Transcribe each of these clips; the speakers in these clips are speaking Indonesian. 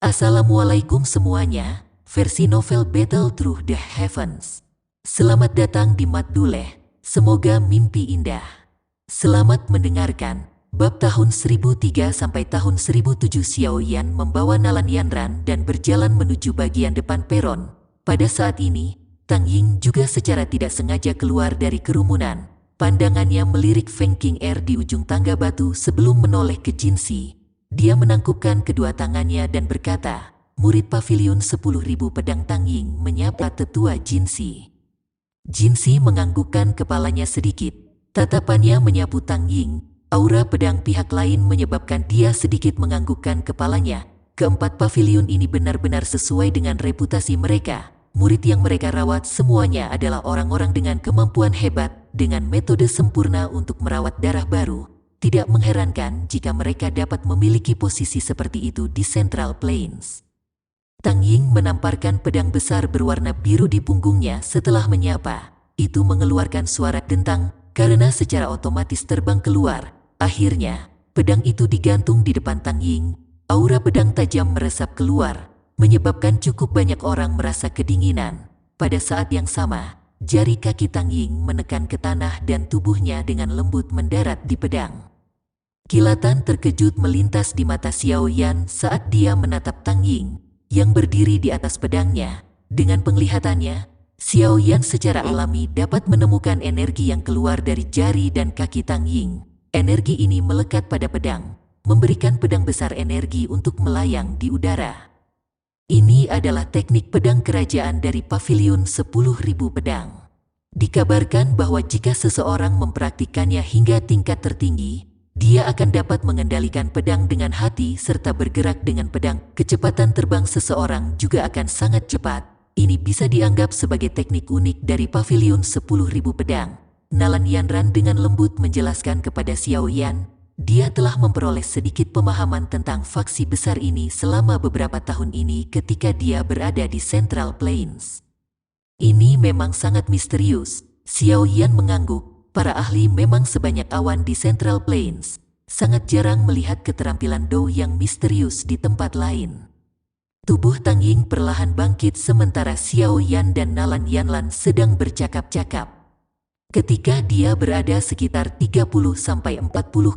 Assalamualaikum semuanya, versi novel Battle Through the Heavens. Selamat datang di Matduleh, semoga mimpi indah. Selamat mendengarkan. Bab tahun 1003 sampai tahun 1007 Xiao Yan membawa Nalan Yanran dan berjalan menuju bagian depan peron. Pada saat ini, Tang Ying juga secara tidak sengaja keluar dari kerumunan. Pandangannya melirik Feng King Er di ujung tangga batu sebelum menoleh ke Jinsi. Dia menangkupkan kedua tangannya dan berkata, murid pavilion 10.000 pedang Tang Ying menyapa tetua Jinsi. Jinsi menganggukkan kepalanya sedikit. Tatapannya menyapu Tang Ying. Aura pedang pihak lain menyebabkan dia sedikit menganggukkan kepalanya. Keempat pavilion ini benar-benar sesuai dengan reputasi mereka. Murid yang mereka rawat semuanya adalah orang-orang dengan kemampuan hebat, dengan metode sempurna untuk merawat darah baru. Tidak mengherankan jika mereka dapat memiliki posisi seperti itu di Central Plains. Tang Ying menamparkan pedang besar berwarna biru di punggungnya setelah menyapa. Itu mengeluarkan suara dentang karena secara otomatis terbang keluar. Akhirnya, pedang itu digantung di depan Tang Ying. Aura pedang tajam meresap keluar, menyebabkan cukup banyak orang merasa kedinginan. Pada saat yang sama, jari kaki Tang Ying menekan ke tanah dan tubuhnya dengan lembut mendarat di pedang. Kilatan terkejut melintas di mata Xiao Yan saat dia menatap Tang Ying yang berdiri di atas pedangnya. Dengan penglihatannya, Xiao Yan secara alami dapat menemukan energi yang keluar dari jari dan kaki Tang Ying. Energi ini melekat pada pedang, memberikan pedang besar energi untuk melayang di udara. Ini adalah teknik pedang kerajaan dari pavilion 10.000 pedang. Dikabarkan bahwa jika seseorang mempraktikkannya hingga tingkat tertinggi, dia akan dapat mengendalikan pedang dengan hati serta bergerak dengan pedang. Kecepatan terbang seseorang juga akan sangat cepat. Ini bisa dianggap sebagai teknik unik dari pavilion 10.000 pedang. Nalan Yanran dengan lembut menjelaskan kepada Xiao Yan, dia telah memperoleh sedikit pemahaman tentang faksi besar ini selama beberapa tahun ini ketika dia berada di Central Plains. Ini memang sangat misterius. Xiao Yan mengangguk. Para ahli memang sebanyak awan di Central Plains. Sangat jarang melihat keterampilan Dou yang misterius di tempat lain. Tubuh Tang Ying perlahan bangkit sementara Xiao Yan dan Nalan Yanlan sedang bercakap-cakap. Ketika dia berada sekitar 30-40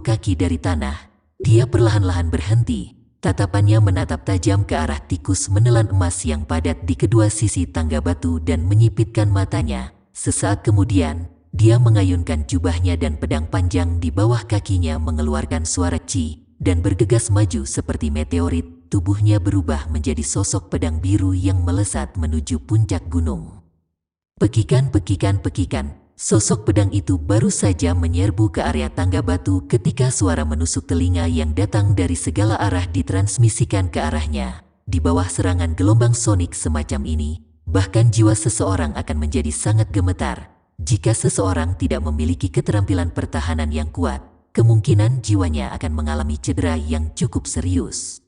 kaki dari tanah, dia perlahan-lahan berhenti. Tatapannya menatap tajam ke arah tikus menelan emas yang padat di kedua sisi tangga batu dan menyipitkan matanya. Sesaat kemudian, dia mengayunkan jubahnya dan pedang panjang di bawah kakinya mengeluarkan suara ci dan bergegas maju seperti meteorit. Tubuhnya berubah menjadi sosok pedang biru yang melesat menuju puncak gunung. Pekikan. Sosok pedang itu baru saja menyerbu ke area tangga batu ketika suara menusuk telinga yang datang dari segala arah ditransmisikan ke arahnya. Di bawah serangan gelombang sonik semacam ini, bahkan jiwa seseorang akan menjadi sangat gemetar. Jika seseorang tidak memiliki keterampilan pertahanan yang kuat, kemungkinan jiwanya akan mengalami cedera yang cukup serius.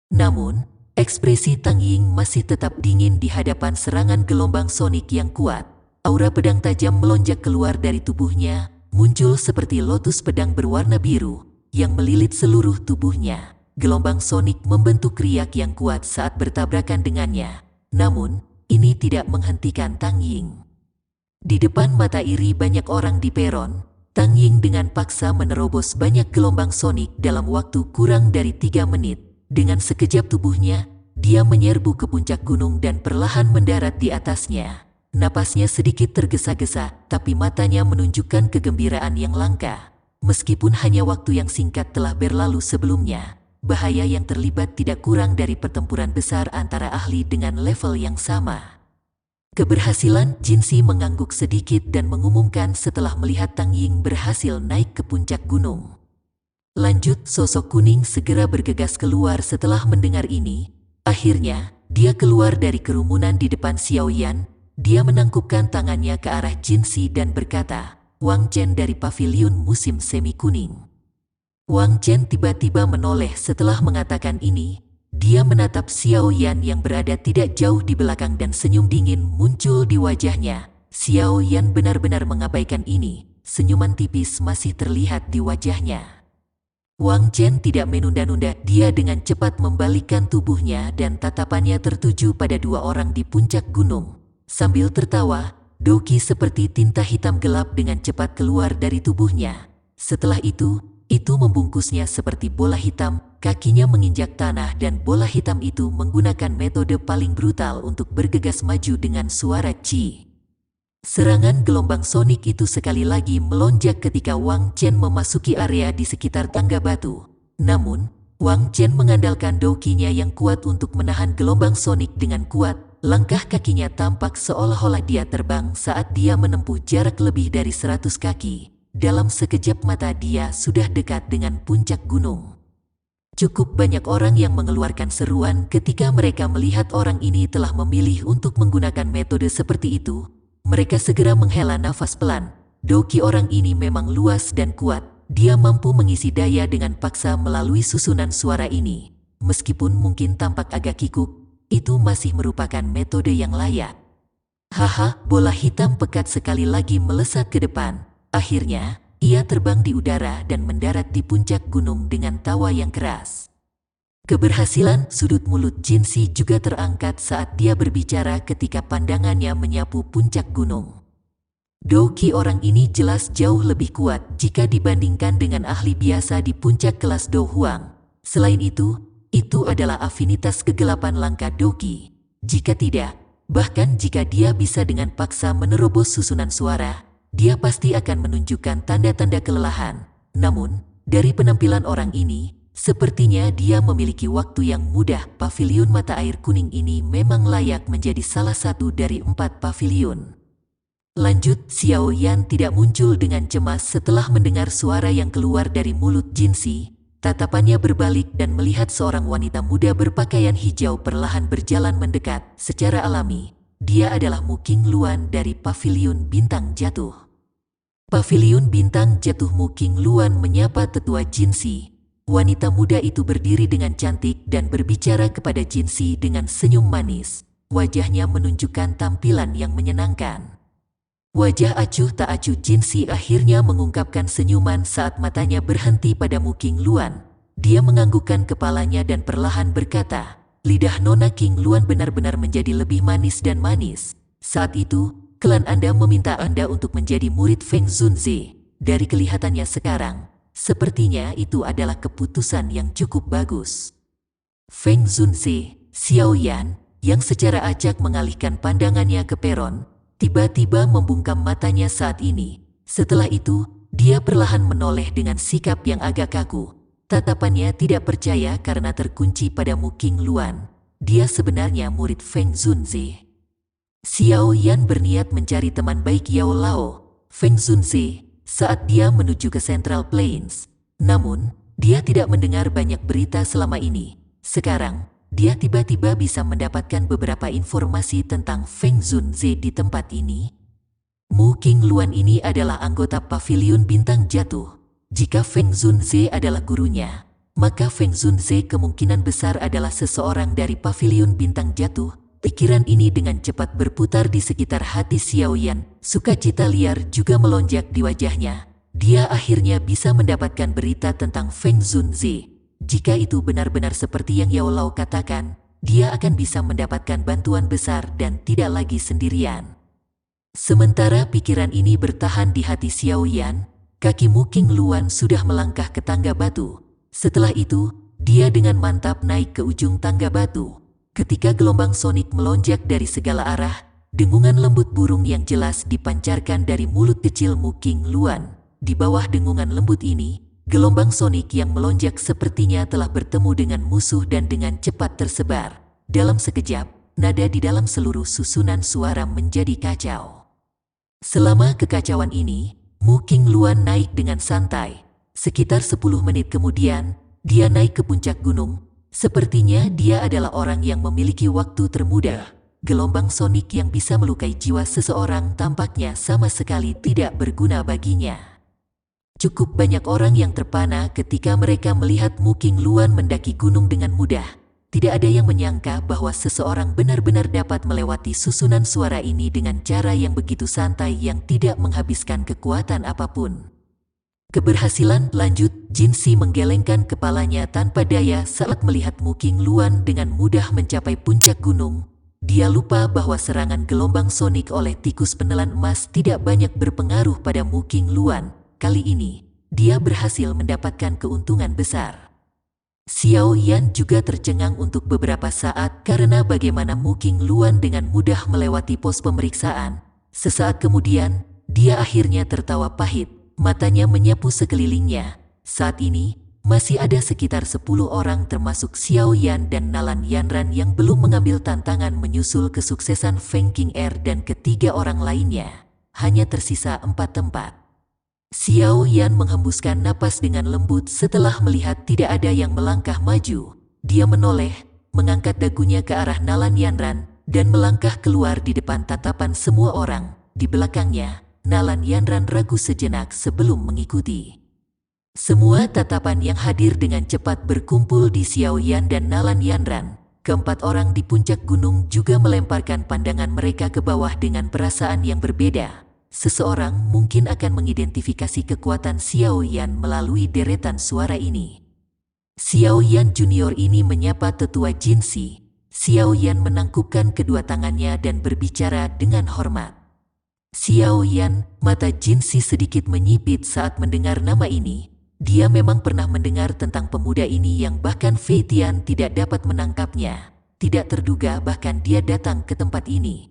Namun, ekspresi Tang Ying masih tetap dingin di hadapan serangan gelombang sonik yang kuat. Aura pedang tajam melonjak keluar dari tubuhnya, muncul seperti lotus pedang berwarna biru yang melilit seluruh tubuhnya. Gelombang sonik membentuk riak yang kuat saat bertabrakan dengannya. Namun, ini tidak menghentikan Tang Ying. Di depan mata iri banyak orang di peron, Tang Ying dengan paksa menerobos banyak gelombang sonik dalam waktu kurang dari 3 menit. Dengan sekejap tubuhnya, dia menyerbu ke puncak gunung dan perlahan mendarat di atasnya. Napasnya sedikit tergesa-gesa, tapi matanya menunjukkan kegembiraan yang langka. Meskipun hanya waktu yang singkat telah berlalu sebelumnya, bahaya yang terlibat tidak kurang dari pertempuran besar antara ahli dengan level yang sama. Keberhasilan Jinsi mengangguk sedikit dan mengumumkan setelah melihat Tang Ying berhasil naik ke puncak gunung. Lanjut, sosok kuning segera bergegas keluar setelah mendengar ini. Akhirnya, dia keluar dari kerumunan di depan Xiao Yan. Dia menangkupkan tangannya ke arah Jinsi dan berkata, Wang Chen dari pavilion musim semi kuning. Wang Chen tiba-tiba menoleh setelah mengatakan ini. Dia menatap Xiao Yan yang berada tidak jauh di belakang dan senyum dingin muncul di wajahnya. Xiao Yan benar-benar mengabaikan ini. Senyuman tipis masih terlihat di wajahnya. Wang Chen tidak menunda-nunda, dia dengan cepat membalikkan tubuhnya dan tatapannya tertuju pada dua orang di puncak gunung. Sambil tertawa, Doki seperti tinta hitam gelap dengan cepat keluar dari tubuhnya. Setelah itu membungkusnya seperti bola hitam, kakinya menginjak tanah dan bola hitam itu menggunakan metode paling brutal untuk bergegas maju dengan suara Ci. Serangan gelombang sonik itu sekali lagi melonjak ketika Wang Chen memasuki area di sekitar tangga batu. Namun, Wang Chen mengandalkan dokinya yang kuat untuk menahan gelombang sonik dengan kuat. Langkah kakinya tampak seolah-olah dia terbang saat dia menempuh jarak lebih dari 100 kaki. Dalam sekejap mata dia sudah dekat dengan puncak gunung. Cukup banyak orang yang mengeluarkan seruan ketika mereka melihat orang ini telah memilih untuk menggunakan metode seperti itu. Mereka segera menghela nafas pelan. Doki orang ini memang luas dan kuat. Dia mampu mengisi daya dengan paksa melalui susunan suara ini. Meskipun mungkin tampak agak kikuk, itu masih merupakan metode yang layak. Haha, bola hitam pekat sekali lagi melesat ke depan. Akhirnya, ia terbang di udara dan mendarat di puncak gunung dengan tawa yang keras. Keberhasilan sudut mulut Jinsi juga terangkat saat dia berbicara ketika pandangannya menyapu puncak gunung. Doki orang ini jelas jauh lebih kuat jika dibandingkan dengan ahli biasa di puncak kelas Do Huang. Selain itu adalah afinitas kegelapan langka Doki. Jika tidak, bahkan jika dia bisa dengan paksa menerobos susunan suara, dia pasti akan menunjukkan tanda-tanda kelelahan. Namun, dari penampilan orang ini, sepertinya dia memiliki waktu yang mudah. Paviliun mata air kuning ini memang layak menjadi salah satu dari 4 paviliun. Lanjut, Xiao Yan tidak muncul dengan cemas setelah mendengar suara yang keluar dari mulut Jinsi. Tatapannya berbalik dan melihat seorang wanita muda berpakaian hijau perlahan berjalan mendekat. Secara alami, dia adalah Mu Qingluan dari Paviliun Bintang Jatuh. Paviliun Bintang Jatuh. Mu Qingluan menyapa tetua Jinsi. Wanita muda itu berdiri dengan cantik dan berbicara kepada Jinsi dengan senyum manis. Wajahnya menunjukkan tampilan yang menyenangkan. Wajah acuh tak acuh Jinsi akhirnya mengungkapkan senyuman saat matanya berhenti pada Mu Qingluan. Dia menganggukkan kepalanya dan perlahan berkata, "Lidah Nona Qingluan benar-benar menjadi lebih manis dan manis. Saat itu, klan Anda meminta Anda untuk menjadi murid Feng Zunze. Dari kelihatannya sekarang, sepertinya itu adalah keputusan yang cukup bagus." Feng Zunze, Xiao Yan, yang secara acak mengalihkan pandangannya ke peron, tiba-tiba membungkam matanya saat ini. Setelah itu, dia perlahan menoleh dengan sikap yang agak kaku. Tatapannya tidak percaya karena terkunci pada Mu Qingluan. Dia sebenarnya murid Feng Zunze. Xiao Yan berniat mencari teman baik Yao Lao, Feng Zunze, saat dia menuju ke Central Plains. Namun, dia tidak mendengar banyak berita selama ini. Sekarang, dia tiba-tiba bisa mendapatkan beberapa informasi tentang Feng Zunze di tempat ini. Mu Qingluan ini adalah anggota Paviliun Bintang Jatuh. Jika Feng Zunze adalah gurunya, maka Feng Zunze kemungkinan besar adalah seseorang dari Paviliun Bintang Jatuh. Pikiran ini dengan cepat berputar di sekitar hati Xiao Yan. Sukacita liar juga melonjak di wajahnya. Dia akhirnya bisa mendapatkan berita tentang Feng Zunze. Jika itu benar-benar seperti yang Yao Lao katakan, dia akan bisa mendapatkan bantuan besar dan tidak lagi sendirian. Sementara pikiran ini bertahan di hati Xiao Yan, kaki Mu Qingluan sudah melangkah ke tangga batu. Setelah itu, dia dengan mantap naik ke ujung tangga batu. Ketika gelombang sonik melonjak dari segala arah, dengungan lembut burung yang jelas dipancarkan dari mulut kecil Mu Qingluan. Di bawah dengungan lembut ini, gelombang sonik yang melonjak sepertinya telah bertemu dengan musuh dan dengan cepat tersebar. Dalam sekejap, nada di dalam seluruh susunan suara menjadi kacau. Selama kekacauan ini, Mu Qingluan naik dengan santai. Sekitar 10 menit kemudian, dia naik ke puncak gunung. Sepertinya dia adalah orang yang memiliki waktu termuda. Gelombang sonik yang bisa melukai jiwa seseorang tampaknya sama sekali tidak berguna baginya. Cukup banyak orang yang terpana ketika mereka melihat Mu Qingluan mendaki gunung dengan mudah. Tidak ada yang menyangka bahwa seseorang benar-benar dapat melewati susunan suara ini dengan cara yang begitu santai yang tidak menghabiskan kekuatan apapun. Keberhasilan lanjut Jinsi menggelengkan kepalanya tanpa daya saat melihat Mu Qingluan dengan mudah mencapai puncak gunung. Dia lupa bahwa serangan gelombang sonik oleh tikus penelan emas tidak banyak berpengaruh pada Mu Qingluan. Kali ini, dia berhasil mendapatkan keuntungan besar. Xiao Yan juga tercengang untuk beberapa saat karena bagaimana Mu Qingluan dengan mudah melewati pos pemeriksaan. Sesaat kemudian, dia akhirnya tertawa pahit, matanya menyapu sekelilingnya. Saat ini, masih ada sekitar 10 orang termasuk Xiao Yan dan Nalan Yanran yang belum mengambil tantangan menyusul kesuksesan Feng Qing'er dan ketiga orang lainnya. Hanya tersisa 4 tempat. Xiao Yan menghembuskan napas dengan lembut setelah melihat tidak ada yang melangkah maju. Dia menoleh, mengangkat dagunya ke arah Nalan Yanran, dan melangkah keluar di depan tatapan semua orang. Di belakangnya, Nalan Yanran ragu sejenak sebelum mengikuti. Semua tatapan yang hadir dengan cepat berkumpul di Xiao Yan dan Nalan Yanran. Keempat orang di puncak gunung juga melemparkan pandangan mereka ke bawah dengan perasaan yang berbeda. Seseorang mungkin akan mengidentifikasi kekuatan Xiao Yan melalui deretan suara ini. Xiao Yan Junior ini menyapa tetua Jinsi. Xiao Yan menangkupkan kedua tangannya dan berbicara dengan hormat. Xiao Yan, mata Jinsi sedikit menyipit saat mendengar nama ini. Dia memang pernah mendengar tentang pemuda ini yang bahkan Fei Tian tidak dapat menangkapnya. Tidak terduga bahkan dia datang ke tempat ini.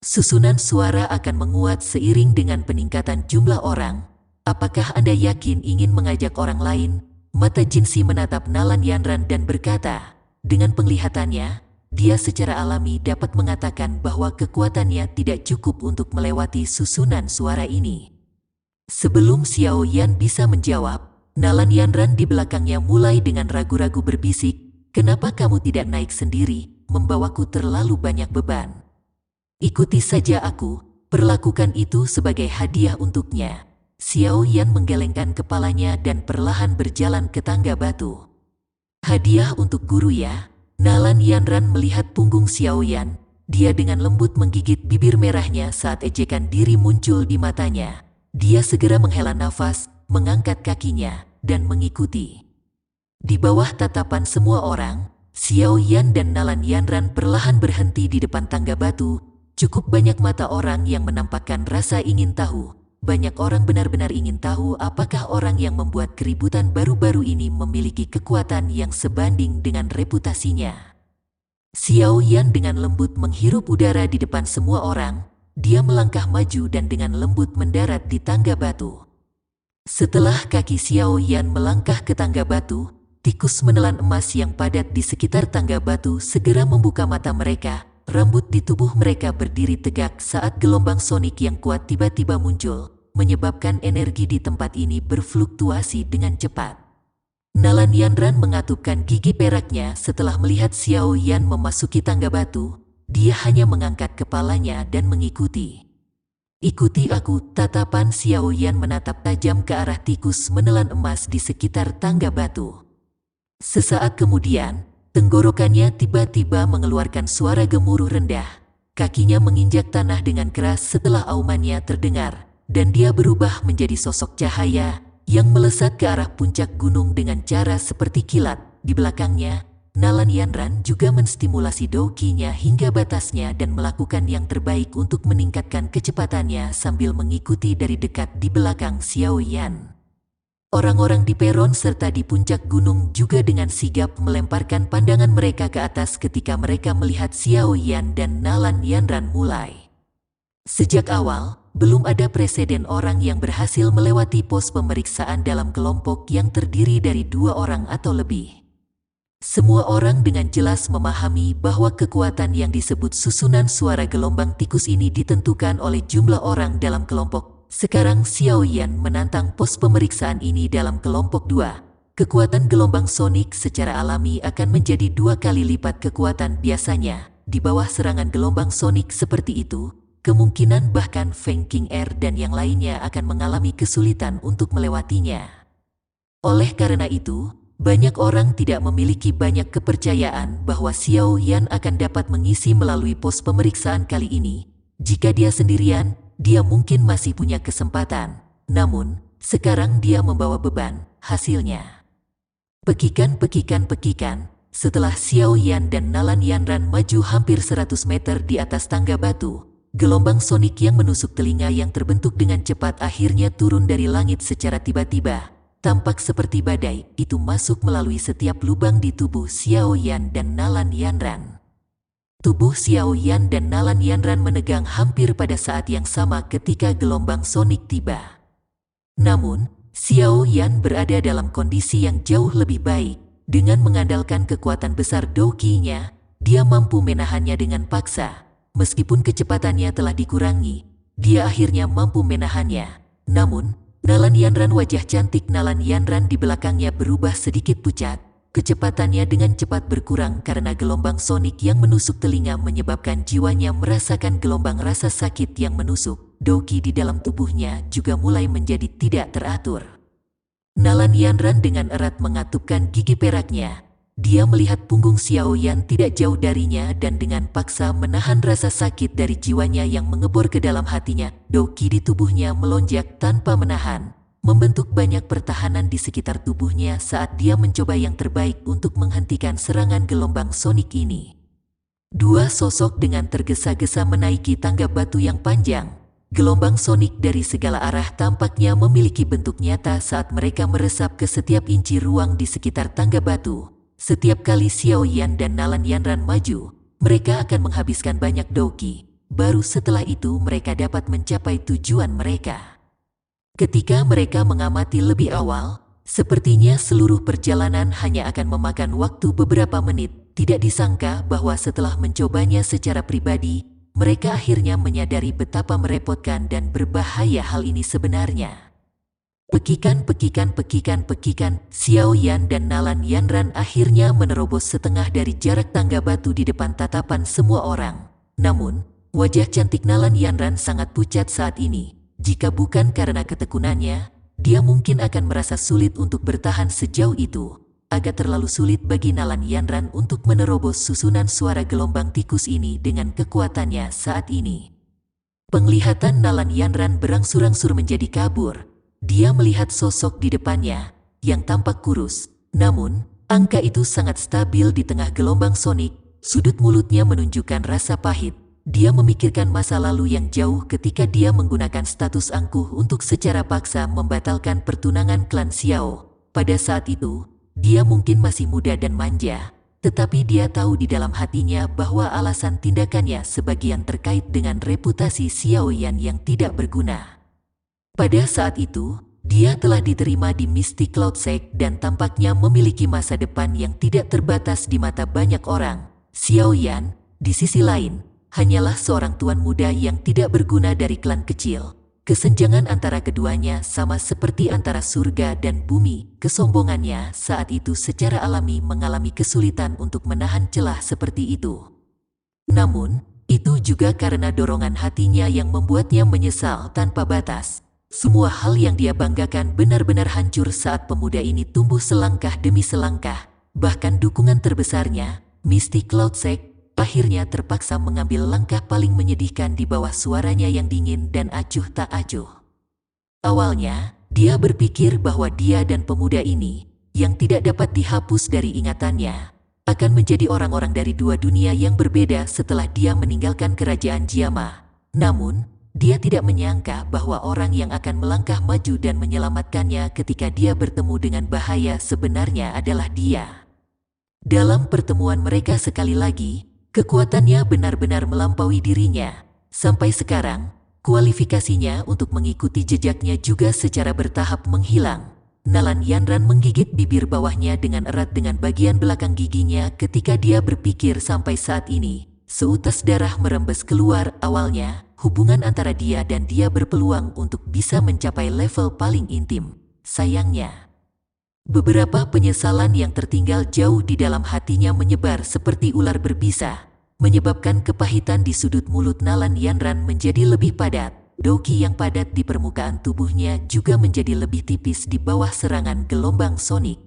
Susunan suara akan menguat seiring dengan peningkatan jumlah orang. Apakah Anda yakin ingin mengajak orang lain? Mata Jinsi menatap Nalan Yanran dan berkata, dengan penglihatannya, dia secara alami dapat mengatakan bahwa kekuatannya tidak cukup untuk melewati susunan suara ini. Sebelum Xiao Yan bisa menjawab, Nalan Yanran di belakangnya mulai dengan ragu-ragu berbisik, "Kenapa kamu tidak naik sendiri? Membawaku terlalu banyak beban. Ikuti saja aku, perlakukan itu sebagai hadiah untuknya." Xiao Yan menggelengkan kepalanya dan perlahan berjalan ke tangga batu. "Hadiah untuk guru ya?" Nalan Yanran melihat punggung Xiao Yan. Dia dengan lembut menggigit bibir merahnya saat ejekan diri muncul di matanya. Dia segera menghela nafas, mengangkat kakinya, dan mengikuti. Di bawah tatapan semua orang, Xiao Yan dan Nalan Yanran perlahan berhenti di depan tangga batu. Cukup banyak mata orang yang menampakkan rasa ingin tahu. Banyak orang benar-benar ingin tahu apakah orang yang membuat keributan baru-baru ini memiliki kekuatan yang sebanding dengan reputasinya. Xiao Yan dengan lembut menghirup udara di depan semua orang. Dia melangkah maju dan dengan lembut mendarat di tangga batu. Setelah kaki Xiao Yan melangkah ke tangga batu, tikus menelan emas yang padat di sekitar tangga batu segera membuka mata mereka. Rambut di tubuh mereka berdiri tegak saat gelombang sonik yang kuat tiba-tiba muncul, menyebabkan energi di tempat ini berfluktuasi dengan cepat. Nalan Yanran mengatupkan gigi peraknya setelah melihat Xiao Yan memasuki tangga batu. Dia hanya mengangkat kepalanya dan mengikuti. "Ikuti aku." Tatapan Xiao Yan menatap tajam ke arah tikus menelan emas di sekitar tangga batu. Sesaat kemudian, tenggorokannya tiba-tiba mengeluarkan suara gemuruh rendah. Kakinya menginjak tanah dengan keras setelah aumannya terdengar, dan dia berubah menjadi sosok cahaya yang melesat ke arah puncak gunung dengan cara seperti kilat. Di belakangnya, Nalan Yanran juga menstimulasi doqinya hingga batasnya dan melakukan yang terbaik untuk meningkatkan kecepatannya sambil mengikuti dari dekat di belakang Xiao Yan. Orang-orang di peron serta di puncak gunung juga dengan sigap melemparkan pandangan mereka ke atas ketika mereka melihat Xiao Yan dan Nalan Yanran mulai. Sejak awal, belum ada preseden orang yang berhasil melewati pos pemeriksaan dalam kelompok yang terdiri dari 2 orang atau lebih. Semua orang dengan jelas memahami bahwa kekuatan yang disebut susunan suara gelombang tikus ini ditentukan oleh jumlah orang dalam kelompok. Sekarang Xiao Yan menantang pos pemeriksaan ini dalam kelompok 2. Kekuatan gelombang sonik secara alami akan menjadi 2 kali lipat kekuatan biasanya. Di bawah serangan gelombang sonik seperti itu, kemungkinan bahkan Feng Qing'er dan yang lainnya akan mengalami kesulitan untuk melewatinya. Oleh karena itu, banyak orang tidak memiliki banyak kepercayaan bahwa Xiao Yan akan dapat mengisi melalui pos pemeriksaan kali ini. Jika dia sendirian, dia mungkin masih punya kesempatan. Namun, sekarang dia membawa beban. hasilnya. Pekikan. Setelah Xiao Yan dan Nalan Yanran maju hampir 100 meter di atas tangga batu, gelombang sonik yang menusuk telinga yang terbentuk dengan cepat akhirnya turun dari langit secara tiba-tiba. Tampak seperti badai, itu masuk melalui setiap lubang di tubuh Xiao Yan dan Nalan Yanran. Tubuh Xiao Yan dan Nalan Yanran menegang hampir pada saat yang sama ketika gelombang sonik tiba. Namun, Xiao Yan berada dalam kondisi yang jauh lebih baik. Dengan mengandalkan kekuatan besar Douki-nya, dia mampu menahannya dengan paksa. Meskipun kecepatannya telah dikurangi, dia akhirnya mampu menahannya. Namun, Nalan Yanran, wajah cantik Nalan Yanran di belakangnya berubah sedikit pucat. Kecepatannya dengan cepat berkurang karena gelombang sonik yang menusuk telinga menyebabkan jiwanya merasakan gelombang rasa sakit yang menusuk. Douki di dalam tubuhnya juga mulai menjadi tidak teratur. Nalan Yanran dengan erat mengatupkan gigi peraknya. Dia melihat punggung Xiao Yan tidak jauh darinya dan dengan paksa menahan rasa sakit dari jiwanya yang mengebor ke dalam hatinya. Douki di tubuhnya melonjak tanpa menahan, membentuk banyak pertahanan di sekitar tubuhnya saat dia mencoba yang terbaik untuk menghentikan serangan gelombang sonik ini. Dua sosok dengan tergesa-gesa menaiki tangga batu yang panjang. Gelombang sonik dari segala arah tampaknya memiliki bentuk nyata saat mereka meresap ke setiap inci ruang di sekitar tangga batu. Setiap kali Xiao Yan dan Nalan Yanran maju, mereka akan menghabiskan banyak Douki. Baru setelah itu mereka dapat mencapai tujuan mereka. Ketika mereka mengamati lebih awal, sepertinya seluruh perjalanan hanya akan memakan waktu beberapa menit. Tidak disangka bahwa setelah mencobanya secara pribadi, mereka akhirnya menyadari betapa merepotkan dan berbahaya hal ini sebenarnya. Pekikan. Xiao Yan dan Nalan Yanran akhirnya menerobos setengah dari jarak tangga batu di depan tatapan semua orang. Namun, wajah cantik Nalan Yanran sangat pucat saat ini. Jika bukan karena ketekunannya, dia mungkin akan merasa sulit untuk bertahan sejauh itu. Agak terlalu sulit bagi Nalan Yanran untuk menerobos susunan suara gelombang tikus ini dengan kekuatannya saat ini. Penglihatan Nalan Yanran berangsur-angsur menjadi kabur. Dia melihat sosok di depannya yang tampak kurus. Namun, angka itu sangat stabil di tengah gelombang sonik. Sudut mulutnya menunjukkan rasa pahit. Dia memikirkan masa lalu yang jauh ketika dia menggunakan status angkuh untuk secara paksa membatalkan pertunangan klan Xiao. Pada saat itu, dia mungkin masih muda dan manja, tetapi dia tahu di dalam hatinya bahwa alasan tindakannya sebagian terkait dengan reputasi Xiao Yan yang tidak berguna. Pada saat itu, dia telah diterima di Mystic Cloud Sect dan tampaknya memiliki masa depan yang tidak terbatas di mata banyak orang. Xiao Yan, di sisi lain, hanyalah seorang tuan muda yang tidak berguna dari klan kecil. Kesenjangan antara keduanya sama seperti antara surga dan bumi. Kesombongannya saat itu secara alami mengalami kesulitan untuk menahan celah seperti itu. Namun, itu juga karena dorongan hatinya yang membuatnya menyesal tanpa batas. Semua hal yang dia banggakan benar-benar hancur saat pemuda ini tumbuh selangkah demi selangkah. Bahkan dukungan terbesarnya, Mystic Cloud Sect, akhirnya terpaksa mengambil langkah paling menyedihkan di bawah suaranya yang dingin dan acuh tak acuh. Awalnya, dia berpikir bahwa dia dan pemuda ini, yang tidak dapat dihapus dari ingatannya, akan menjadi orang-orang dari dua dunia yang berbeda setelah dia meninggalkan kerajaan Jiama. Namun, dia tidak menyangka bahwa orang yang akan melangkah maju dan menyelamatkannya ketika dia bertemu dengan bahaya sebenarnya adalah dia. Dalam pertemuan mereka sekali lagi, kekuatannya benar-benar melampaui dirinya. Sampai sekarang, kualifikasinya untuk mengikuti jejaknya juga secara bertahap menghilang. Nalan Yanran menggigit bibir bawahnya dengan erat dengan bagian belakang giginya ketika dia berpikir sampai saat ini. Seutas darah merembes keluar. Awalnya, hubungan antara dia dan dia berpeluang untuk bisa mencapai level paling intim. Sayangnya, beberapa penyesalan yang tertinggal jauh di dalam hatinya menyebar seperti ular berbisa, menyebabkan kepahitan di sudut mulut Nalan Yanran menjadi lebih padat. Douki yang padat di permukaan tubuhnya juga menjadi lebih tipis di bawah serangan gelombang sonik.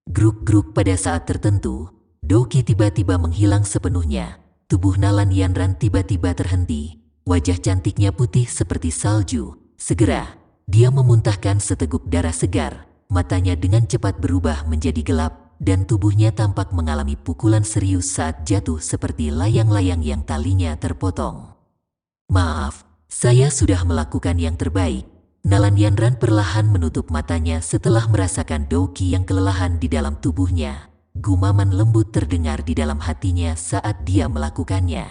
Gruk-gruk. Pada saat tertentu, Douki tiba-tiba menghilang sepenuhnya. Tubuh Nalan Yanran tiba-tiba terhenti. Wajah cantiknya putih seperti salju. Segera, dia memuntahkan seteguk darah segar. matanya dengan cepat berubah menjadi gelap, dan tubuhnya tampak mengalami pukulan serius saat jatuh seperti layang-layang yang talinya terpotong. Maaf, saya sudah melakukan yang terbaik. Nalan Yanran perlahan menutup matanya setelah merasakan Doki yang kelelahan di dalam tubuhnya. Gumaman lembut terdengar di dalam hatinya saat dia melakukannya.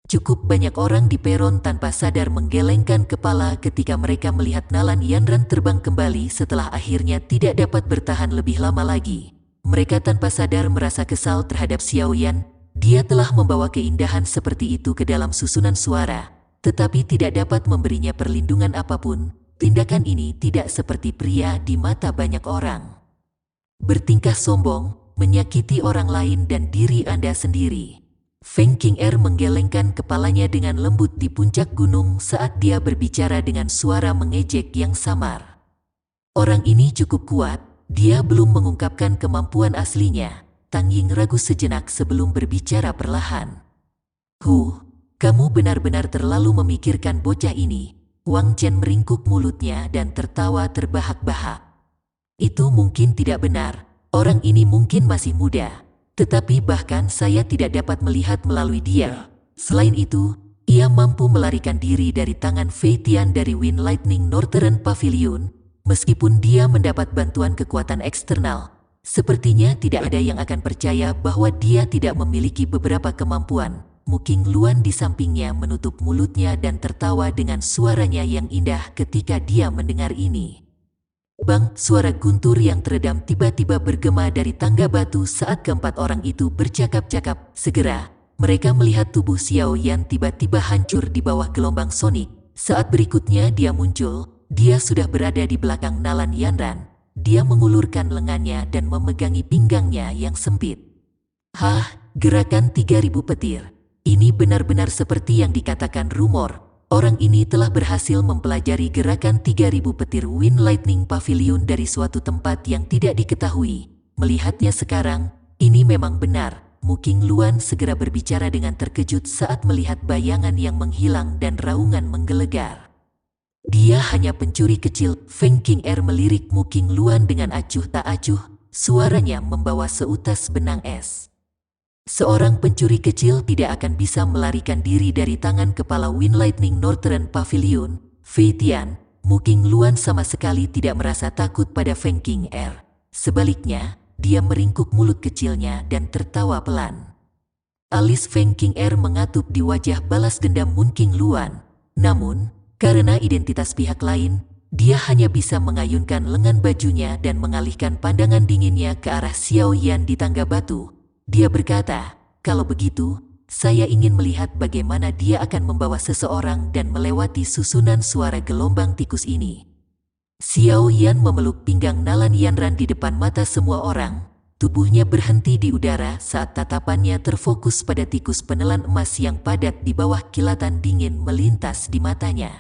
Cukup banyak orang di peron tanpa sadar menggelengkan kepala ketika mereka melihat Nalan Yanran terbang kembali setelah akhirnya tidak dapat bertahan lebih lama lagi. Mereka tanpa sadar merasa kesal terhadap Xiao Yan. Dia telah membawa keindahan seperti itu ke dalam susunan suara, tetapi tidak dapat memberinya perlindungan apapun. Tindakan ini tidak seperti pria di mata banyak orang. Bertingkah sombong, menyakiti orang lain dan diri Anda sendiri. Feng Qing'er menggelengkan kepalanya dengan lembut di puncak gunung saat dia berbicara dengan suara mengejek yang samar. Orang ini cukup kuat, dia belum mengungkapkan kemampuan aslinya. Tang Ying ragu sejenak sebelum berbicara perlahan. Kamu benar-benar terlalu memikirkan bocah ini. Wang Chen meringkuk mulutnya dan tertawa terbahak-bahak. Itu mungkin tidak benar. Orang ini mungkin masih muda. Tetapi bahkan saya tidak dapat melihat melalui dia. Selain itu, ia mampu melarikan diri dari tangan Fei Tian dari Wind Lightning Northern Pavilion. Meskipun dia mendapat bantuan kekuatan eksternal, sepertinya tidak ada yang akan percaya bahwa dia tidak memiliki beberapa kemampuan. Mu Qingluan di sampingnya menutup mulutnya dan tertawa dengan suaranya yang indah ketika dia mendengar ini. Bang, suara guntur yang teredam tiba-tiba bergema dari tangga batu saat keempat orang itu bercakap-cakap. Segera, mereka melihat tubuh Xiao Yan tiba-tiba hancur di bawah gelombang sonik. Saat berikutnya dia muncul, dia sudah berada di belakang Nalan Yanran. Dia mengulurkan lengannya dan memegangi pinggangnya yang sempit. Gerakan 3000 petir. Ini benar-benar seperti yang dikatakan rumor. Orang ini telah berhasil mempelajari gerakan 3000 petir Wind Lightning Pavilion dari suatu tempat yang tidak diketahui. Melihatnya sekarang, ini memang benar. Mu Qingluan segera berbicara dengan terkejut saat melihat bayangan yang menghilang dan raungan menggelegar. Dia hanya pencuri kecil. Feng Qing'er melirik Mu Qingluan dengan acuh tak acuh. Suaranya membawa seutas benang es. Seorang pencuri kecil tidak akan bisa melarikan diri dari tangan kepala Wind Lightning Northern Pavilion, Fei Tian. Mu Qingluan sama sekali tidak merasa takut pada Feng Qing'er. Sebaliknya, dia meringkuk mulut kecilnya dan tertawa pelan. Alis Feng Qing'er mengatup di wajah balas dendam Mu Qingluan. Namun, karena identitas pihak lain, dia hanya bisa mengayunkan lengan bajunya dan mengalihkan pandangan dinginnya ke arah Xiao Yan di tangga batu. Dia berkata, kalau begitu, saya ingin melihat bagaimana dia akan membawa seseorang dan melewati susunan suara gelombang tikus ini. Xiao Yan memeluk pinggang Nalan Yanran di depan mata semua orang. Tubuhnya berhenti di udara saat tatapannya terfokus pada tikus penelan emas yang padat di bawah kilatan dingin melintas di matanya.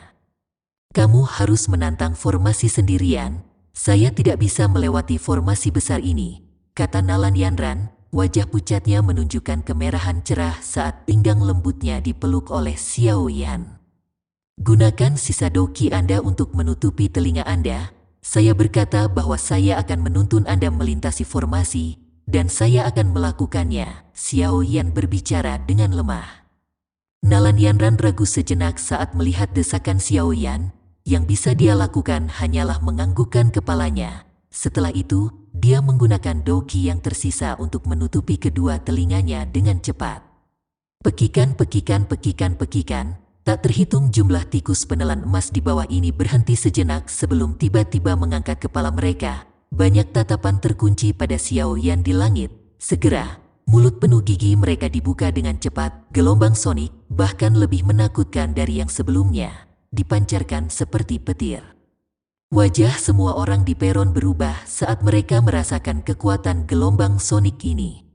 Kamu harus menantang formasi sendirian. Saya tidak bisa melewati formasi besar ini, kata Nalan Yanran. Wajah pucatnya menunjukkan kemerahan cerah saat pinggang lembutnya dipeluk oleh Xiao Yan. Gunakan sisa doki Anda untuk menutupi telinga Anda. Saya berkata bahwa saya akan menuntun Anda melintasi formasi, dan saya akan melakukannya. Xiao Yan berbicara dengan lemah. Nalan Yanran ragu sejenak saat melihat desakan Xiao Yan. Yang bisa dia lakukan hanyalah menganggukkan kepalanya. Setelah itu, dia menggunakan doki yang tersisa untuk menutupi kedua telinganya dengan cepat. Pekikan, tak terhitung jumlah tikus penelan emas di bawah ini berhenti sejenak sebelum tiba-tiba mengangkat kepala mereka. Banyak tatapan terkunci pada Xiao Yan di langit. Segera, mulut penuh gigi mereka dibuka dengan cepat. Gelombang sonik, bahkan lebih menakutkan dari yang sebelumnya, dipancarkan seperti petir. Wajah semua orang di peron berubah saat mereka merasakan kekuatan gelombang sonik ini.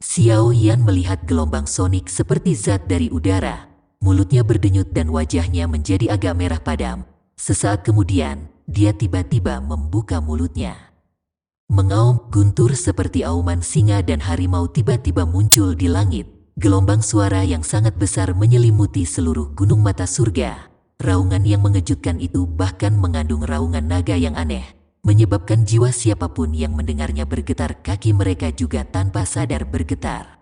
Xiao Yan melihat gelombang sonik seperti zat dari udara. Mulutnya berdenyut dan wajahnya menjadi agak merah padam. Sesaat kemudian, dia tiba-tiba membuka mulutnya. Mengaum guntur seperti auman singa dan harimau tiba-tiba muncul di langit. Gelombang suara yang sangat besar menyelimuti seluruh gunung mata surga. Raungan yang mengejutkan itu bahkan mengandung raungan naga yang aneh. menyebabkan jiwa siapapun yang mendengarnya bergetar, kaki mereka juga tanpa sadar bergetar.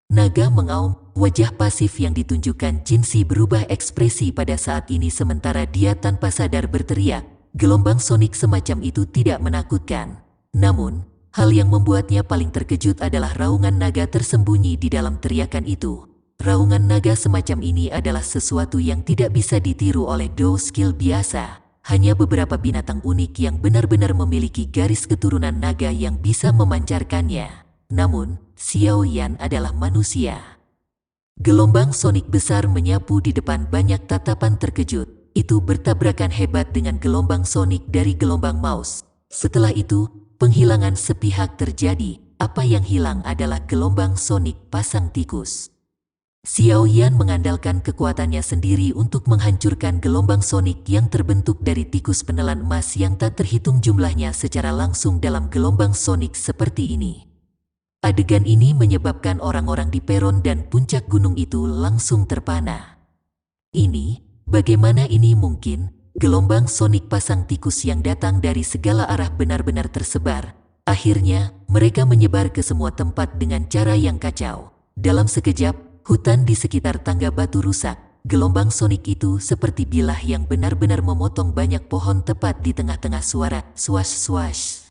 Naga mengaum, wajah pasif yang ditunjukkan Jinsi berubah ekspresi pada saat ini sementara dia tanpa sadar berteriak. Gelombang sonik semacam itu tidak menakutkan. Namun, hal yang membuatnya paling terkejut adalah raungan naga tersembunyi di dalam teriakan itu. Raungan naga semacam ini adalah sesuatu yang tidak bisa ditiru oleh Dou skill biasa. Hanya beberapa binatang unik yang benar-benar memiliki garis keturunan naga yang bisa memancarkannya. Namun, Xiao Yan adalah manusia. Gelombang sonik besar menyapu di depan banyak tatapan terkejut. Itu bertabrakan hebat dengan gelombang sonik dari gelombang mouse. Setelah itu, penghilangan sepihak terjadi. Apa yang hilang adalah gelombang sonik pasang tikus. Xiao Yan mengandalkan kekuatannya sendiri untuk menghancurkan gelombang sonik yang terbentuk dari tikus penelan emas yang tak terhitung jumlahnya secara langsung dalam gelombang sonik seperti ini. Adegan ini menyebabkan orang-orang di peron dan puncak gunung itu langsung terpana. Bagaimana ini mungkin? Gelombang sonik pasang tikus yang datang dari segala arah benar-benar tersebar. Akhirnya, mereka menyebar ke semua tempat dengan cara yang kacau. Dalam sekejap, hutan di sekitar tangga batu rusak. Gelombang sonik itu seperti bilah yang benar-benar memotong banyak pohon tepat di tengah-tengah suara swash-swash.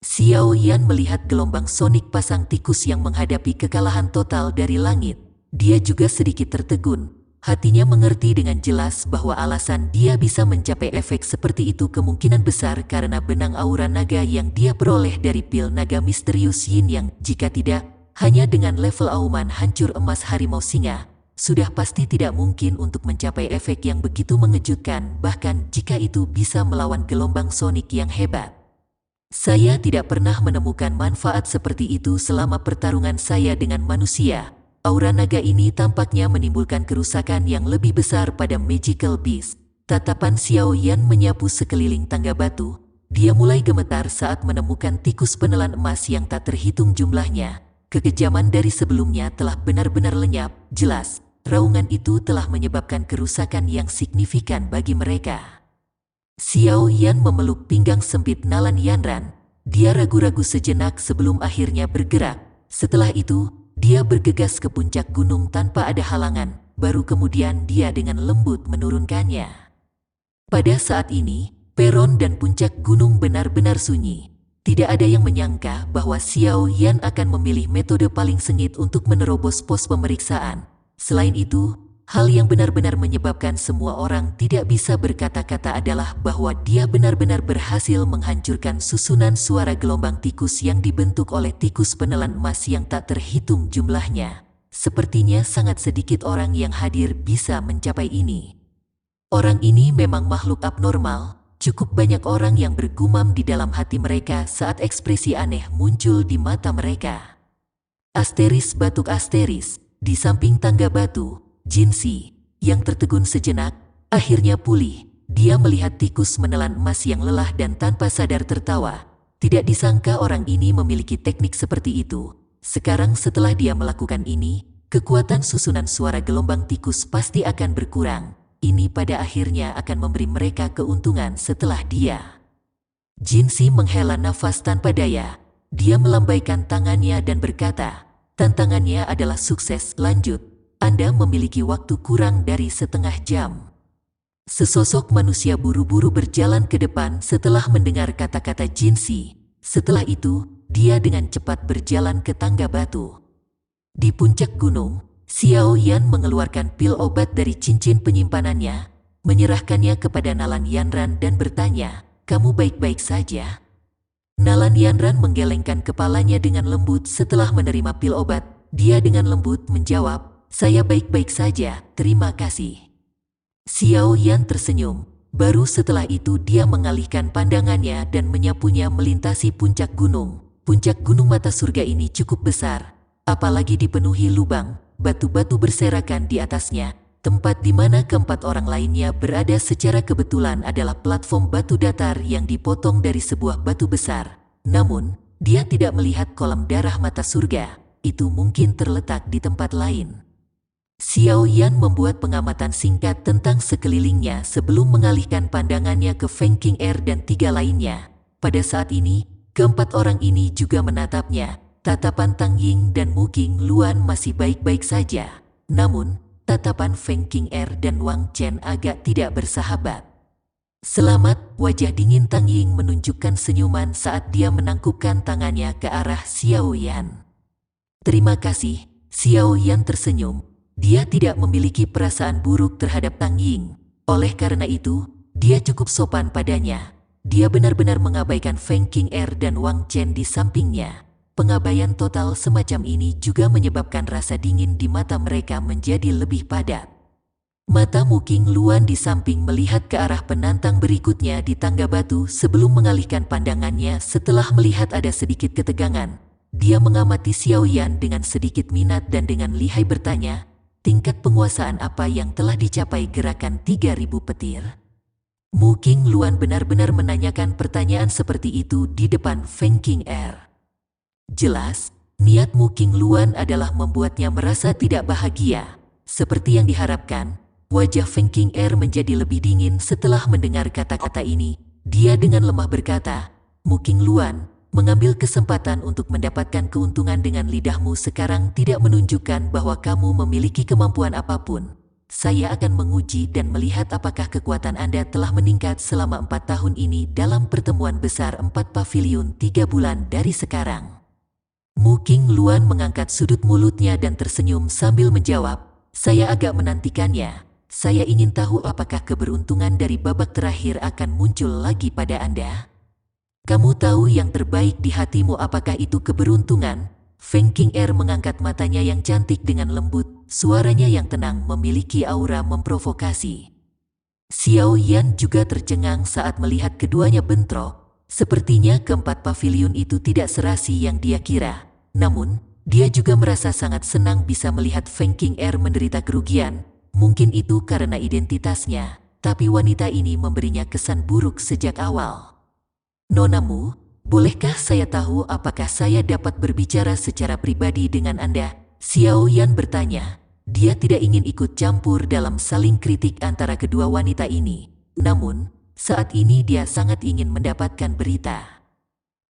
Xiao Yan melihat gelombang sonik pasang tikus yang menghadapi kekalahan total dari langit. Dia juga sedikit tertegun. Hatinya mengerti dengan jelas bahwa alasan dia bisa mencapai efek seperti itu kemungkinan besar karena benang aura naga yang dia peroleh dari pil naga misterius Yin Yang. Jika tidak, hanya dengan level auman hancur emas harimau singa, sudah pasti tidak mungkin untuk mencapai efek yang begitu mengejutkan, bahkan jika itu bisa melawan gelombang sonik yang hebat. Saya tidak pernah menemukan manfaat seperti itu selama pertarungan saya dengan manusia. Aura naga ini tampaknya menimbulkan kerusakan yang lebih besar pada Magical Beast. Tatapan Xiao Yan menyapu sekeliling tangga batu. Dia mulai gemetar saat menemukan tikus penelan emas yang tak terhitung jumlahnya. Kekejaman dari sebelumnya telah benar-benar lenyap. Jelas, raungan itu telah menyebabkan kerusakan yang signifikan bagi mereka. Xiao Yan memeluk pinggang sempit Nalan Yanran. Dia ragu-ragu sejenak sebelum akhirnya bergerak. Setelah itu, dia bergegas ke puncak gunung tanpa ada halangan. Baru kemudian dia dengan lembut menurunkannya. Pada saat ini, peron dan puncak gunung benar-benar sunyi. Tidak ada yang menyangka bahwa Xiao Yan akan memilih metode paling sengit untuk menerobos pos pemeriksaan. Selain itu, hal yang benar-benar menyebabkan semua orang tidak bisa berkata-kata adalah bahwa dia benar-benar berhasil menghancurkan susunan suara gelombang tikus yang dibentuk oleh tikus penelan emas yang tak terhitung jumlahnya. Sepertinya sangat sedikit orang yang hadir bisa mencapai ini. Orang ini memang makhluk abnormal. Cukup banyak orang yang bergumam di dalam hati mereka saat ekspresi aneh muncul di mata mereka. Asteris batuk asteris, di samping tangga batu. Jinsi, yang tertegun sejenak, akhirnya pulih. Dia melihat tikus menelan emas yang lelah dan tanpa sadar tertawa. Tidak disangka orang ini memiliki teknik seperti itu. Sekarang setelah dia melakukan ini, kekuatan susunan suara gelombang tikus pasti akan berkurang. Ini pada akhirnya akan memberi mereka keuntungan setelah dia. Jinsi menghela nafas tanpa daya. Dia melambaikan tangannya dan berkata, tantangannya adalah sukses. Lanjut. Anda memiliki waktu kurang dari setengah jam. Sesosok manusia buru-buru berjalan ke depan setelah mendengar kata-kata Jinsi. Setelah itu, dia dengan cepat berjalan ke tangga batu. Di puncak gunung, Xiao Yan mengeluarkan pil obat dari cincin penyimpanannya, menyerahkannya kepada Nalan Yanran dan bertanya, "Kamu baik-baik saja?" Nalan Yanran menggelengkan kepalanya dengan lembut setelah menerima pil obat. Dia dengan lembut menjawab, "Saya baik-baik saja, terima kasih." Xiao Yan tersenyum. Baru setelah itu dia mengalihkan pandangannya dan menyapunya melintasi puncak gunung. Puncak gunung mata surga ini cukup besar, apalagi dipenuhi lubang, batu-batu berserakan di atasnya. Tempat di mana keempat orang lainnya berada secara kebetulan adalah platform batu datar yang dipotong dari sebuah batu besar. Namun, dia tidak melihat kolam darah mata surga. Itu mungkin terletak di tempat lain. Xiao Yan membuat pengamatan singkat tentang sekelilingnya sebelum mengalihkan pandangannya ke Feng King Er dan tiga lainnya. Pada saat ini, keempat orang ini juga menatapnya. Tatapan Tang Ying dan Mu Qingluan masih baik-baik saja. Namun, tatapan Feng Qing'er dan Wang Chen agak tidak bersahabat. Selamat, wajah dingin Tang Ying menunjukkan senyuman saat dia menangkupkan tangannya ke arah Xiao Yan. Terima kasih, Xiao Yan tersenyum. Dia tidak memiliki perasaan buruk terhadap Tang Ying. Oleh karena itu, dia cukup sopan padanya. Dia benar-benar mengabaikan Feng Qing'er dan Wang Chen di sampingnya. Pengabaian total semacam ini juga menyebabkan rasa dingin di mata mereka menjadi lebih padat. Mata Mu Qingluan di samping melihat ke arah penantang berikutnya di tangga batu sebelum mengalihkan pandangannya setelah melihat ada sedikit ketegangan. Dia mengamati Xiao Yan dengan sedikit minat dan dengan lihai bertanya, tingkat penguasaan apa yang telah dicapai gerakan 3000 petir? Mu Qingluan benar-benar menanyakan pertanyaan seperti itu di depan Feng Qing'er. Jelas, niat Mu Qingluan adalah membuatnya merasa tidak bahagia. Seperti yang diharapkan, wajah Feng Qing'er menjadi lebih dingin setelah mendengar kata-kata ini. Dia dengan lemah berkata, Mu Qingluan, mengambil kesempatan untuk mendapatkan keuntungan dengan lidahmu sekarang tidak menunjukkan bahwa kamu memiliki kemampuan apapun. Saya akan menguji dan melihat apakah kekuatan Anda telah meningkat selama 4 tahun ini dalam pertemuan besar 4 pavilion 3 bulan dari sekarang. Mu Qingluan mengangkat sudut mulutnya dan tersenyum sambil menjawab, saya agak menantikannya. Saya ingin tahu apakah keberuntungan dari babak terakhir akan muncul lagi pada Anda. Kamu tahu yang terbaik di hatimu, apakah itu keberuntungan? Feng Qing'er mengangkat matanya yang cantik dengan lembut, suaranya yang tenang memiliki aura memprovokasi. Xiao Yan juga tercengang saat melihat keduanya bentrok. Sepertinya keempat pavilion itu tidak serasi yang dia kira. Namun, dia juga merasa sangat senang bisa melihat Feng Qing'er menderita kerugian. Mungkin itu karena identitasnya, tapi wanita ini memberinya kesan buruk sejak awal. Nona Mu, bolehkah saya tahu apakah saya dapat berbicara secara pribadi dengan Anda? Xiao Yan bertanya. Dia tidak ingin ikut campur dalam saling kritik antara kedua wanita ini. Namun, saat ini dia sangat ingin mendapatkan berita.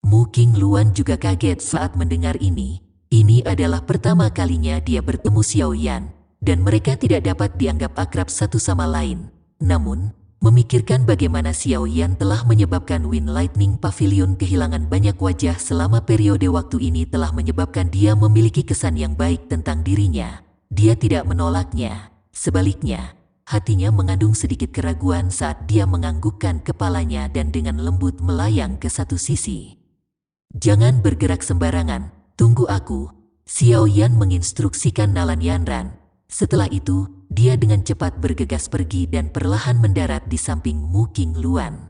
Mu Qingluan juga kaget saat mendengar ini. Ini adalah pertama kalinya dia bertemu Xiao Yan, dan mereka tidak dapat dianggap akrab satu sama lain. Namun, memikirkan bagaimana Xiao Yan telah menyebabkan Wind Lightning Pavilion kehilangan banyak wajah selama periode waktu ini telah menyebabkan dia memiliki kesan yang baik tentang dirinya. Dia tidak menolaknya. Sebaliknya, hatinya mengandung sedikit keraguan saat dia menganggukkan kepalanya dan dengan lembut melayang ke satu sisi. Jangan bergerak sembarangan, tunggu aku. Xiao Yan menginstruksikan Nalan Yanran. Setelah itu, dia dengan cepat bergegas pergi dan perlahan mendarat di samping Mu Qingluan.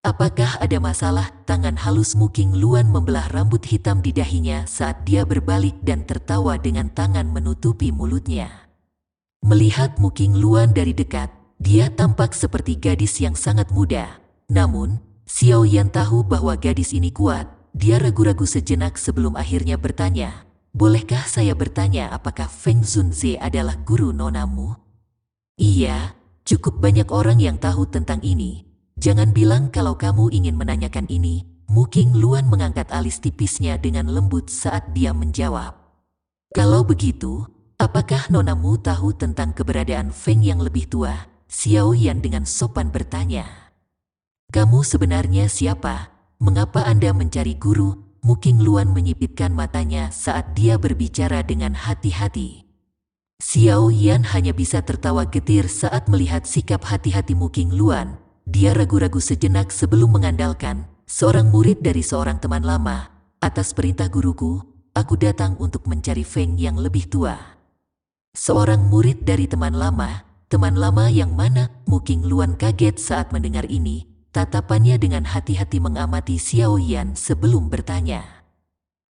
Apakah ada masalah? Tangan halus Mu Qingluan membelah rambut hitam di dahinya saat dia berbalik dan tertawa dengan tangan menutupi mulutnya. Melihat Mu Qingluan dari dekat, dia tampak seperti gadis yang sangat muda. Namun, Xiao Yan tahu bahwa gadis ini kuat. Dia ragu-ragu sejenak sebelum akhirnya bertanya, bolehkah saya bertanya apakah Feng Zunze adalah guru nonamu? Iya, cukup banyak orang yang tahu tentang ini. Jangan bilang kalau kamu ingin menanyakan ini. Mu Qingluan mengangkat alis tipisnya dengan lembut saat dia menjawab. Kalau begitu, apakah nonamu tahu tentang keberadaan Feng yang lebih tua? Xiao Yan dengan sopan bertanya. Kamu sebenarnya siapa? Mengapa Anda mencari guru? Mu Qingluan menyipitkan matanya saat dia berbicara dengan hati-hati. Xiao Yan hanya bisa tertawa getir saat melihat sikap hati-hati Mu Qingluan. Dia ragu-ragu sejenak sebelum mengandalkan, seorang murid dari seorang teman lama. Atas perintah guruku, aku datang untuk mencari Feng yang lebih tua. Seorang murid dari teman lama yang mana? Mu Qingluan kaget saat mendengar ini. Tatapannya dengan hati-hati mengamati Xiao Yan sebelum bertanya.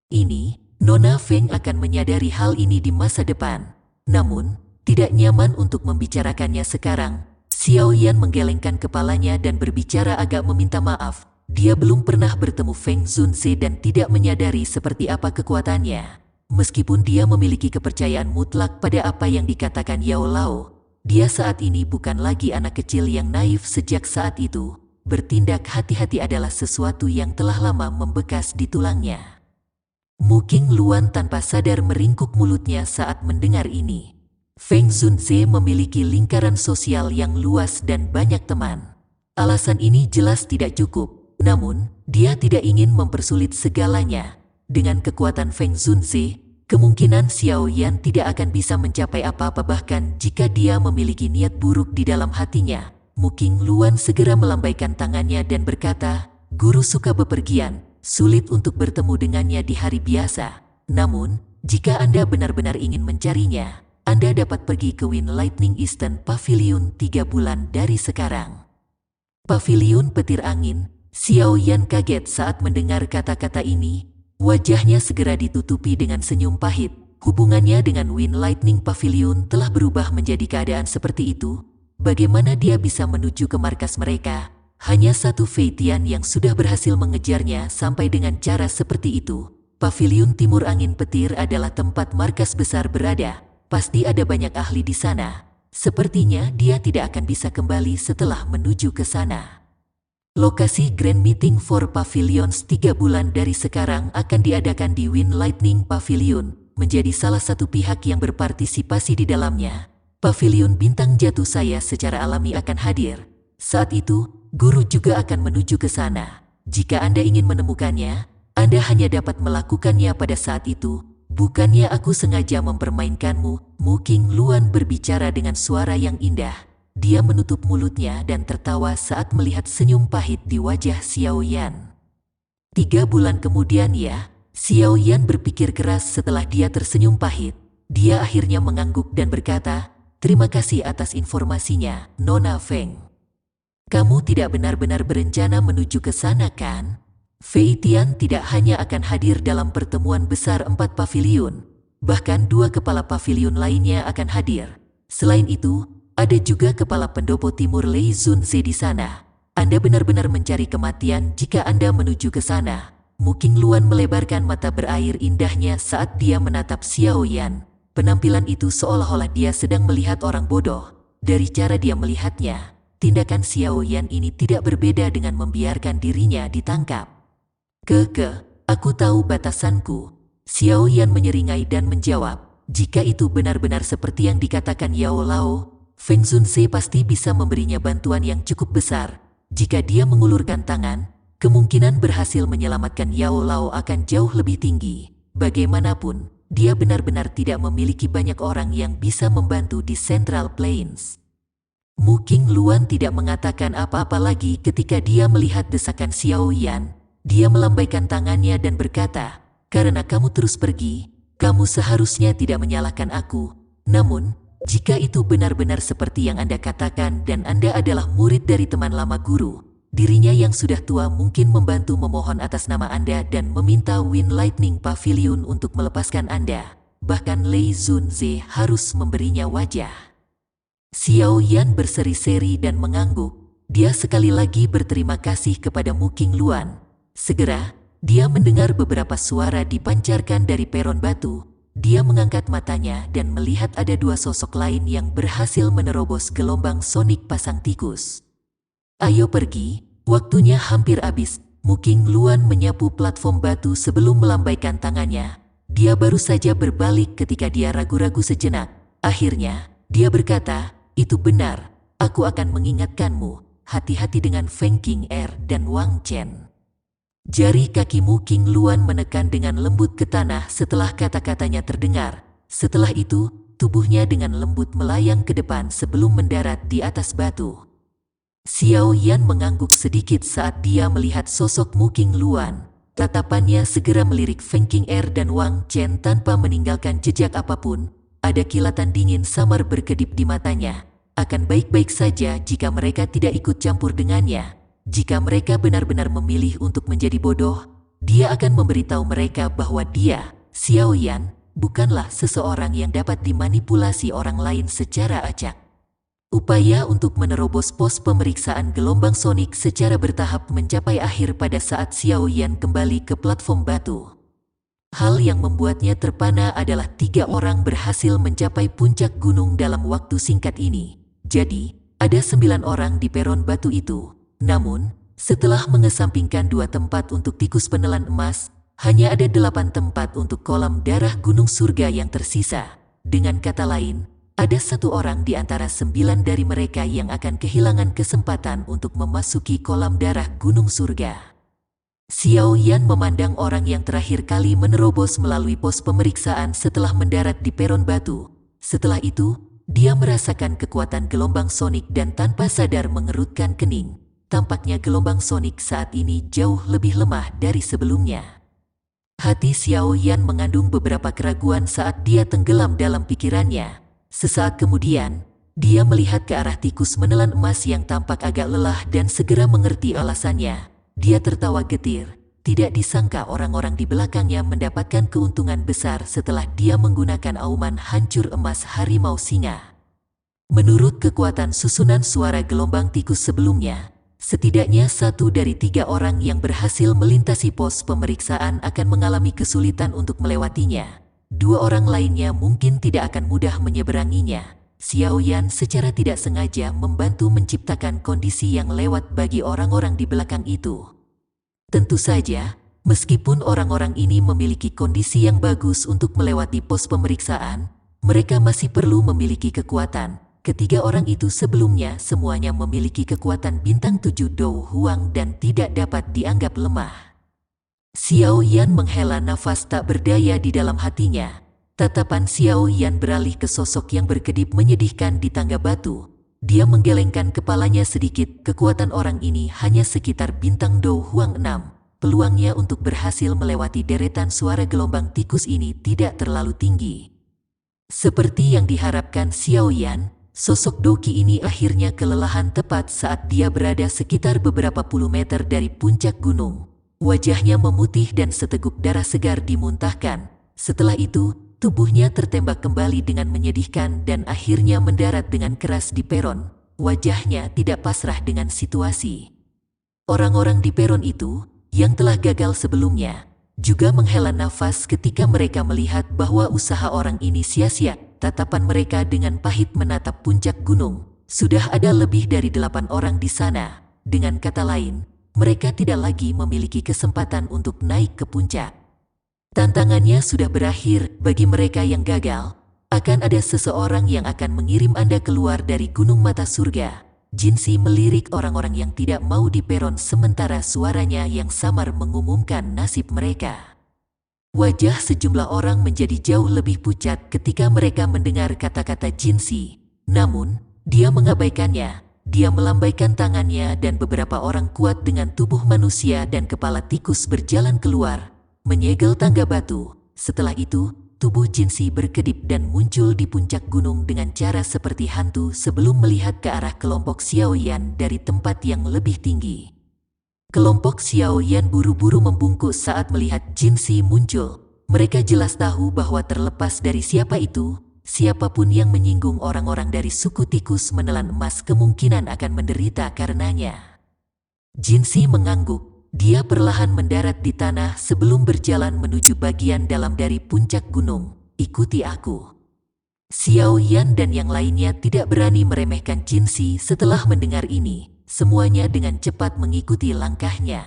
Ini, Nona Feng akan menyadari hal ini di masa depan. Namun, tidak nyaman untuk membicarakannya sekarang. Xiao Yan menggelengkan kepalanya dan berbicara agak meminta maaf. Dia belum pernah bertemu Feng Zunze dan tidak menyadari seperti apa kekuatannya. Meskipun dia memiliki kepercayaan mutlak pada apa yang dikatakan Yao Lao, dia saat ini bukan lagi anak kecil yang naif sejak saat itu. bertindak hati-hati adalah sesuatu yang telah lama membekas di tulangnya. Mu Qingluan tanpa sadar meringkuk mulutnya saat mendengar ini. Feng Zunze memiliki lingkaran sosial yang luas dan banyak teman. Alasan ini jelas tidak cukup, namun dia tidak ingin mempersulit segalanya. Dengan kekuatan Feng Zunze, kemungkinan Xiao Yan tidak akan bisa mencapai apa-apa, bahkan jika dia memiliki niat buruk di dalam hatinya. Mu Qingluan segera melambaikan tangannya dan berkata, "Guru suka bepergian, sulit untuk bertemu dengannya di hari biasa. Namun, jika Anda benar-benar ingin mencarinya, Anda dapat pergi ke Wind Lightning Eastern Pavilion 3 bulan dari sekarang." Pavilion petir angin. Xiao Yan kaget saat mendengar kata-kata ini. Wajahnya segera ditutupi dengan senyum pahit. Hubungannya dengan Wind Lightning Pavilion telah berubah menjadi keadaan seperti itu. Bagaimana dia bisa menuju ke markas mereka? Hanya satu Fei Tian yang sudah berhasil mengejarnya sampai dengan cara seperti itu. Pavilion Timur Angin Petir adalah tempat markas besar berada. Pasti ada banyak ahli di sana. Sepertinya dia tidak akan bisa kembali setelah menuju ke sana. Lokasi Grand Meeting for Pavilions 3 bulan dari sekarang akan diadakan di Wind Lightning Pavilion, menjadi salah satu pihak yang berpartisipasi di dalamnya. Pavilion Bintang Jatuh saya secara alami akan hadir. Saat itu, guru juga akan menuju ke sana. Jika Anda ingin menemukannya, Anda hanya dapat melakukannya pada saat itu. Bukannya aku sengaja mempermainkanmu. Mu Qingluan berbicara dengan suara yang indah. Dia menutup mulutnya dan tertawa saat melihat senyum pahit di wajah Xiao Yan. 3 bulan kemudian ya, Xiao Yan berpikir keras setelah dia tersenyum pahit. Dia akhirnya mengangguk dan berkata, "Terima kasih atas informasinya, Nona Feng. Kamu tidak benar-benar berencana menuju ke sana kan?" Fei Tian tidak hanya akan hadir dalam pertemuan besar 4 pavilion, bahkan 2 kepala pavilion lainnya akan hadir. Selain itu, ada juga kepala pendopo timur Lei Zunze di sana. Anda benar-benar mencari kematian jika Anda menuju ke sana. Mu Qingluan melebarkan mata berair indahnya saat dia menatap Xiao Yan. Penampilan itu seolah-olah dia sedang melihat orang bodoh. Dari cara dia melihatnya, tindakan Xiao Yan ini tidak berbeda dengan membiarkan dirinya ditangkap. Aku tahu batasanku." Xiao Yan menyeringai dan menjawab, "Jika itu benar-benar seperti yang dikatakan Yao Lao, Feng Zunze pasti bisa memberinya bantuan yang cukup besar. Jika dia mengulurkan tangan, kemungkinan berhasil menyelamatkan Yao Lao akan jauh lebih tinggi. Bagaimanapun, dia benar-benar tidak memiliki banyak orang yang bisa membantu di Central Plains." Mu Qingluan tidak mengatakan apa-apa lagi ketika dia melihat desakan Xiao Yan. Dia melambaikan tangannya dan berkata, "Karena kamu terus pergi, kamu seharusnya tidak menyalahkan aku. Namun, jika itu benar-benar seperti yang Anda katakan dan Anda adalah murid dari teman lama guru, dirinya yang sudah tua mungkin membantu memohon atas nama Anda dan meminta Wind Lightning Pavilion untuk melepaskan Anda. Bahkan Lei Zunze harus memberinya wajah." Xiao Yan berseri-seri dan mengangguk. Dia sekali lagi berterima kasih kepada Mu Qingluan. Segera, dia mendengar beberapa suara dipancarkan dari peron batu. Dia mengangkat matanya dan melihat ada 2 sosok lain yang berhasil menerobos gelombang sonik pasang tikus. "Ayo pergi, waktunya hampir habis." Mu Qingluan menyapu platform batu sebelum melambaikan tangannya. Dia baru saja berbalik ketika dia ragu-ragu sejenak. Akhirnya, dia berkata, "Itu benar, aku akan mengingatkanmu. Hati-hati dengan Feng Qing'er dan Wang Chen." Jari kaki Mu Qingluan menekan dengan lembut ke tanah setelah kata-katanya terdengar. Setelah itu, tubuhnya dengan lembut melayang ke depan sebelum mendarat di atas batu. Xiao Yan mengangguk sedikit saat dia melihat sosok Mu Qingluan. Tatapannya segera melirik Feng Qing'er dan Wang Chen tanpa meninggalkan jejak apapun. Ada kilatan dingin samar berkedip di matanya. Akan baik-baik saja jika mereka tidak ikut campur dengannya. Jika mereka benar-benar memilih untuk menjadi bodoh, dia akan memberitahu mereka bahwa dia, Xiao Yan, bukanlah seseorang yang dapat dimanipulasi orang lain secara acak. Upaya untuk menerobos pos pemeriksaan gelombang sonik secara bertahap mencapai akhir pada saat Xiao Yan kembali ke platform batu. Hal yang membuatnya terpana adalah 3 orang berhasil mencapai puncak gunung dalam waktu singkat ini. Jadi, ada 9 orang di peron batu itu. Namun, setelah mengesampingkan 2 tempat untuk tikus penelan emas, hanya ada 8 tempat untuk kolam darah gunung surga yang tersisa. Dengan kata lain, ada 1 orang di antara 9 dari mereka yang akan kehilangan kesempatan untuk memasuki kolam darah gunung surga. Xiao Yan memandang orang yang terakhir kali menerobos melalui pos pemeriksaan setelah mendarat di peron batu. Setelah itu, dia merasakan kekuatan gelombang sonik dan tanpa sadar mengerutkan kening. Tampaknya gelombang sonik saat ini jauh lebih lemah dari sebelumnya. Hati Xiao Yan mengandung beberapa keraguan saat dia tenggelam dalam pikirannya. Sesaat kemudian, dia melihat ke arah tikus menelan emas yang tampak agak lelah dan segera mengerti alasannya. Dia tertawa getir. Tidak disangka orang-orang di belakangnya mendapatkan keuntungan besar setelah dia menggunakan auman hancur emas harimau singa. Menurut kekuatan susunan suara gelombang tikus sebelumnya, setidaknya 1 dari 3 orang yang berhasil melintasi pos pemeriksaan akan mengalami kesulitan untuk melewatinya. 2 orang lainnya mungkin tidak akan mudah menyeberanginya. Xiao Yan secara tidak sengaja membantu menciptakan kondisi yang lewat bagi orang-orang di belakang itu. Tentu saja, meskipun orang-orang ini memiliki kondisi yang bagus untuk melewati pos pemeriksaan, mereka masih perlu memiliki kekuatan. Ketiga orang itu sebelumnya semuanya memiliki kekuatan bintang 7 Dou Huang dan tidak dapat dianggap lemah. Xiao Yan menghela nafas tak berdaya di dalam hatinya. Tatapan Xiao Yan beralih ke sosok yang berkedip menyedihkan di tangga batu. Dia menggelengkan kepalanya sedikit. Kekuatan orang ini hanya sekitar bintang Dou Huang 6. Peluangnya untuk berhasil melewati deretan suara gelombang tikus ini tidak terlalu tinggi. Seperti yang diharapkan Xiao Yan, sosok Doki ini akhirnya kelelahan tepat saat dia berada sekitar beberapa puluh meter dari puncak gunung. Wajahnya memutih dan seteguk darah segar dimuntahkan. Setelah itu, tubuhnya tertembak kembali dengan menyedihkan dan akhirnya mendarat dengan keras di peron. Wajahnya tidak pasrah dengan situasi. Orang-orang di peron itu, yang telah gagal sebelumnya, juga menghela nafas ketika mereka melihat bahwa usaha orang ini sia-sia. Tatapan mereka dengan pahit menatap puncak gunung. Sudah ada lebih dari 8 orang di sana. Dengan kata lain, mereka tidak lagi memiliki kesempatan untuk naik ke puncak. Tantangannya sudah berakhir. Bagi mereka yang gagal, akan ada seseorang yang akan mengirim Anda keluar dari gunung mata surga. Jinsi melirik orang-orang yang tidak mau di peron sementara suaranya yang samar mengumumkan nasib mereka. Wajah sejumlah orang menjadi jauh lebih pucat ketika mereka mendengar kata-kata Jinsi. Namun, dia mengabaikannya. Dia melambaikan tangannya dan beberapa orang kuat dengan tubuh manusia dan kepala tikus berjalan keluar, menyegel tangga batu. Setelah itu, tubuh Jinsi berkedip dan muncul di puncak gunung dengan cara seperti hantu sebelum melihat ke arah kelompok Xiao Yan dari tempat yang lebih tinggi. Kelompok Xiao Yan buru-buru membungkuk saat melihat Jinsi muncul. Mereka jelas tahu bahwa terlepas dari siapa itu, siapapun yang menyinggung orang-orang dari suku tikus menelan emas kemungkinan akan menderita karenanya. Jinsi mengangguk. Dia perlahan mendarat di tanah sebelum berjalan menuju bagian dalam dari puncak gunung. Ikuti aku. Xiao Yan dan yang lainnya tidak berani meremehkan Jinsi setelah mendengar ini. Semuanya dengan cepat mengikuti langkahnya.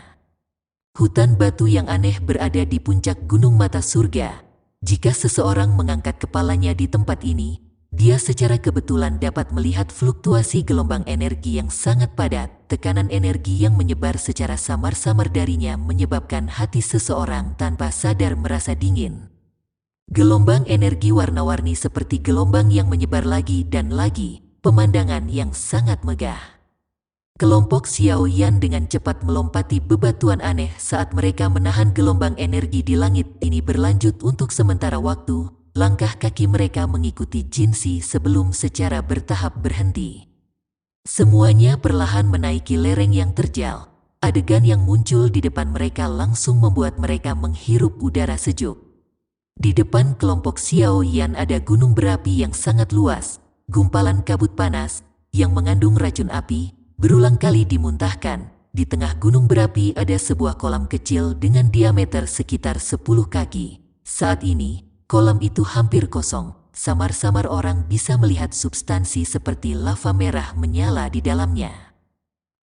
Hutan batu yang aneh berada di puncak gunung mata surga. Jika seseorang mengangkat kepalanya di tempat ini, dia secara kebetulan dapat melihat fluktuasi gelombang energi yang sangat padat. Tekanan energi yang menyebar secara samar-samar darinya menyebabkan hati seseorang tanpa sadar merasa dingin. Gelombang energi warna-warni seperti gelombang yang menyebar lagi dan lagi, pemandangan yang sangat megah. Kelompok Xiao Yan dengan cepat melompati bebatuan aneh saat mereka menahan gelombang energi di langit ini berlanjut untuk sementara waktu. Langkah kaki mereka mengikuti Jinsi sebelum secara bertahap berhenti. Semuanya perlahan menaiki lereng yang terjal. Adegan yang muncul di depan mereka langsung membuat mereka menghirup udara sejuk. Di depan kelompok Xiao Yan ada gunung berapi yang sangat luas. Gumpalan kabut panas yang mengandung racun api berulang kali dimuntahkan. Di tengah gunung berapi ada sebuah kolam kecil dengan diameter sekitar 10 kaki. Saat ini, kolam itu hampir kosong. Samar-samar orang bisa melihat substansi seperti lava merah menyala di dalamnya.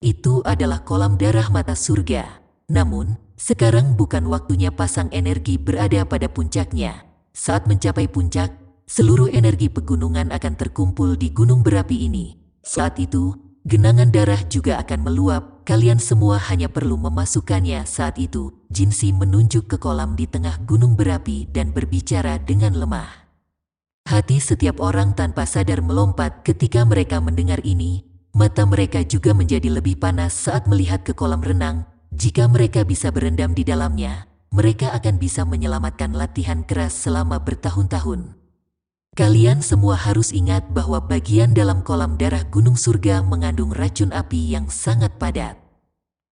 Itu adalah kolam darah mata surga. Namun, sekarang bukan waktunya pasang energi berada pada puncaknya. Saat mencapai puncak, seluruh energi pegunungan akan terkumpul di gunung berapi ini. Saat itu, genangan darah juga akan meluap. Kalian semua hanya perlu memasukkannya. Saat itu, Jinsi menunjuk ke kolam di tengah gunung berapi dan berbicara dengan lemah. Hati setiap orang tanpa sadar melompat ketika mereka mendengar ini. Mata mereka juga menjadi lebih panas saat melihat ke kolam renang. Jika mereka bisa berendam di dalamnya, mereka akan bisa menyelamatkan latihan keras selama bertahun-tahun. Kalian semua harus ingat bahwa bagian dalam kolam darah gunung surga mengandung racun api yang sangat padat.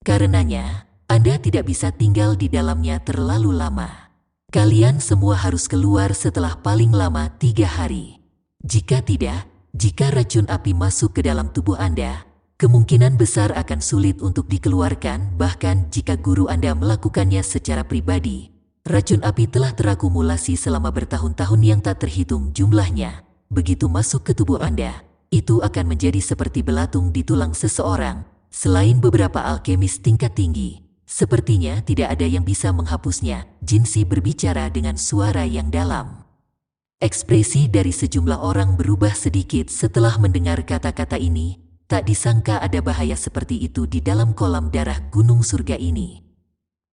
Karenanya, Anda tidak bisa tinggal di dalamnya terlalu lama. Kalian semua harus keluar setelah paling lama 3 hari. Jika tidak, jika racun api masuk ke dalam tubuh Anda, kemungkinan besar akan sulit untuk dikeluarkan. Bahkan jika guru Anda melakukannya secara pribadi, racun api telah terakumulasi selama bertahun-tahun yang tak terhitung jumlahnya. Begitu masuk ke tubuh Anda, itu akan menjadi seperti belatung di tulang seseorang. Selain beberapa alkemis tingkat tinggi, sepertinya tidak ada yang bisa menghapusnya. Jinsi berbicara dengan suara yang dalam. Ekspresi dari sejumlah orang berubah sedikit setelah mendengar kata-kata ini. Tak disangka ada bahaya seperti itu di dalam kolam darah gunung surga ini.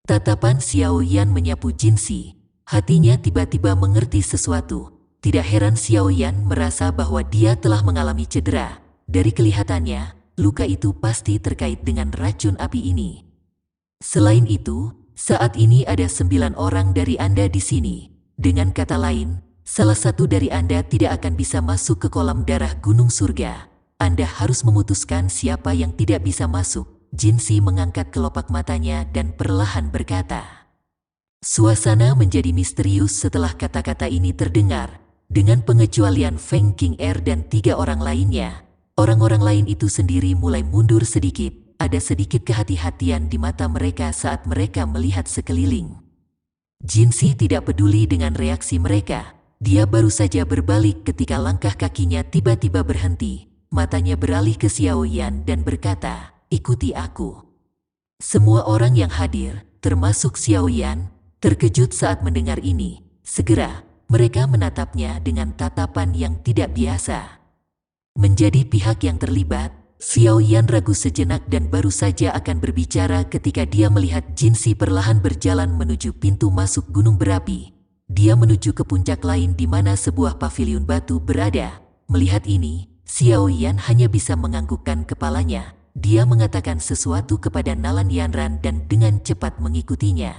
Tatapan Xiao Yan menyapu Jinsi. Hatinya tiba-tiba mengerti sesuatu. Tidak heran Xiao Yan merasa bahwa dia telah mengalami cedera. Dari kelihatannya, luka itu pasti terkait dengan racun api ini. Selain itu, saat ini ada 9 orang dari Anda di sini. Dengan kata lain, salah satu dari Anda tidak akan bisa masuk ke kolam darah gunung surga. Anda harus memutuskan siapa yang tidak bisa masuk. Jinsi mengangkat kelopak matanya dan perlahan berkata. Suasana menjadi misterius setelah kata-kata ini terdengar. Dengan pengecualian Feng King Er dan 3 orang lainnya, orang-orang lain itu sendiri mulai mundur sedikit. Ada sedikit kehati-hatian di mata mereka saat mereka melihat sekeliling. Jinsi tidak peduli dengan reaksi mereka. Dia baru saja berbalik ketika langkah kakinya tiba-tiba berhenti. Matanya beralih ke Xiao Yan dan berkata, "Ikuti aku." Semua orang yang hadir, termasuk Xiao Yan, terkejut saat mendengar ini. Segera, mereka menatapnya dengan tatapan yang tidak biasa. Menjadi pihak yang terlibat, Xiao Yan ragu sejenak dan baru saja akan berbicara ketika dia melihat Jinsi perlahan berjalan menuju pintu masuk gunung berapi. Dia menuju ke puncak lain di mana sebuah paviliun batu berada. Melihat ini, Xiao Yan hanya bisa menganggukkan kepalanya. Dia mengatakan sesuatu kepada Nalan Yanran dan dengan cepat mengikutinya.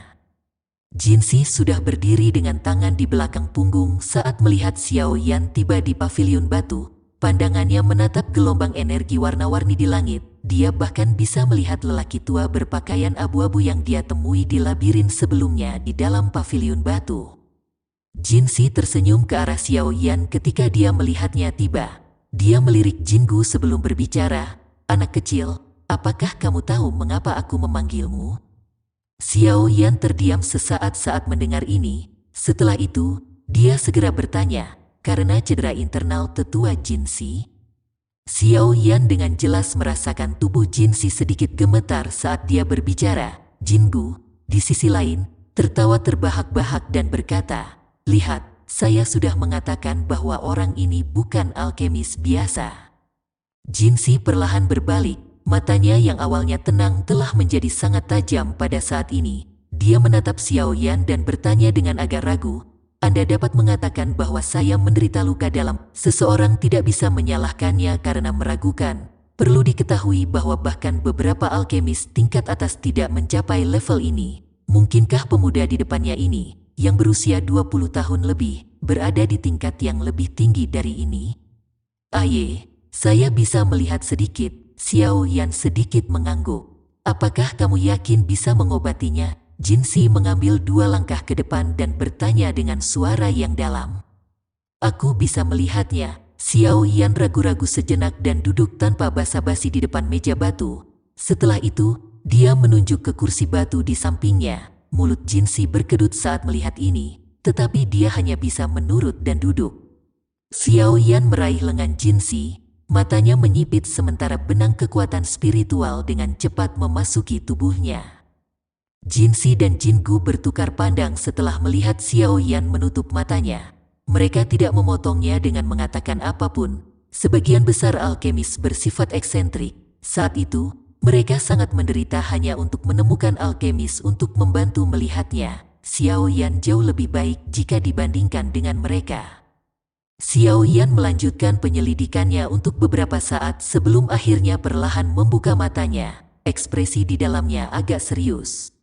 Jinsi sudah berdiri dengan tangan di belakang punggung saat melihat Xiao Yan tiba di paviliun batu. Pandangannya menatap gelombang energi warna-warni di langit. Dia bahkan bisa melihat lelaki tua berpakaian abu-abu yang dia temui di labirin sebelumnya di dalam paviliun batu. Jinsi tersenyum ke arah Xiao Yan ketika dia melihatnya tiba. Dia melirik Jinggu sebelum berbicara. "Anak kecil, apakah kamu tahu mengapa aku memanggilmu?" Xiao Yan terdiam sesaat saat mendengar ini. Setelah itu, dia segera bertanya, "Karena cedera internal tetua Jinsi?" Xiao Yan dengan jelas merasakan tubuh Jinsi sedikit gemetar saat dia berbicara. Jinggu, di sisi lain, tertawa terbahak-bahak dan berkata, "Lihat, saya sudah mengatakan bahwa orang ini bukan alkemis biasa." Jinsi perlahan berbalik, matanya yang awalnya tenang telah menjadi sangat tajam pada saat ini. Dia menatap Xiao Yan dan bertanya dengan agak ragu, "Anda dapat mengatakan bahwa saya menderita luka dalam?" Seseorang tidak bisa menyalahkannya karena meragukan. Perlu diketahui bahwa bahkan beberapa alkemis tingkat atas tidak mencapai level ini. Mungkinkah pemuda di depannya ini, yang berusia 20 tahun lebih, berada di tingkat yang lebih tinggi dari ini? "Aye, saya bisa melihat sedikit." Xiao Yan sedikit mengangguk. "Apakah kamu yakin bisa mengobatinya?" Jinsi mengambil 2 langkah ke depan dan bertanya dengan suara yang dalam. "Aku bisa melihatnya." Xiao Yan ragu-ragu sejenak dan duduk tanpa basa-basi di depan meja batu. Setelah itu, dia menunjuk ke kursi batu di sampingnya. Mulut Jinsi berkedut saat melihat ini, tetapi dia hanya bisa menurut dan duduk. Xiao Yan meraih lengan Jinsi. Matanya menyipit sementara benang kekuatan spiritual dengan cepat memasuki tubuhnya. Jinsi dan Jingu bertukar pandang setelah melihat Xiao Yan menutup matanya. Mereka tidak memotongnya dengan mengatakan apapun. Sebagian besar alkemis bersifat eksentrik. Saat itu, mereka sangat menderita hanya untuk menemukan alkemis untuk membantu melihatnya. Xiao Yan jauh lebih baik jika dibandingkan dengan mereka. Xiao Yan melanjutkan penyelidikannya untuk beberapa saat sebelum akhirnya perlahan membuka matanya. Ekspresi di dalamnya agak serius.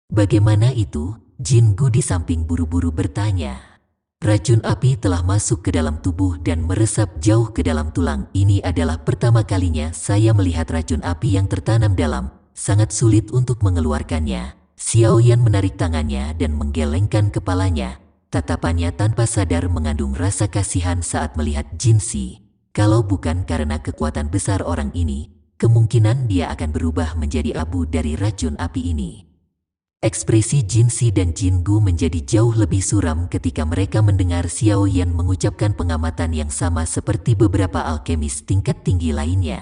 Bagaimana itu? Jingu di samping buru-buru bertanya. Racun api telah masuk ke dalam tubuh dan meresap jauh ke dalam tulang. Ini adalah pertama kalinya saya melihat racun api yang tertanam dalam. Sangat sulit untuk mengeluarkannya. Xiao Yan menarik tangannya dan menggelengkan kepalanya. Tatapannya tanpa sadar mengandung rasa kasihan saat melihat Jinsi. Kalau bukan karena kekuatan besar orang ini, kemungkinan dia akan berubah menjadi abu dari racun api ini. Ekspresi Jinsi dan Jingu menjadi jauh lebih suram ketika mereka mendengar Xiao Yan mengucapkan pengamatan yang sama seperti beberapa alkemis tingkat tinggi lainnya.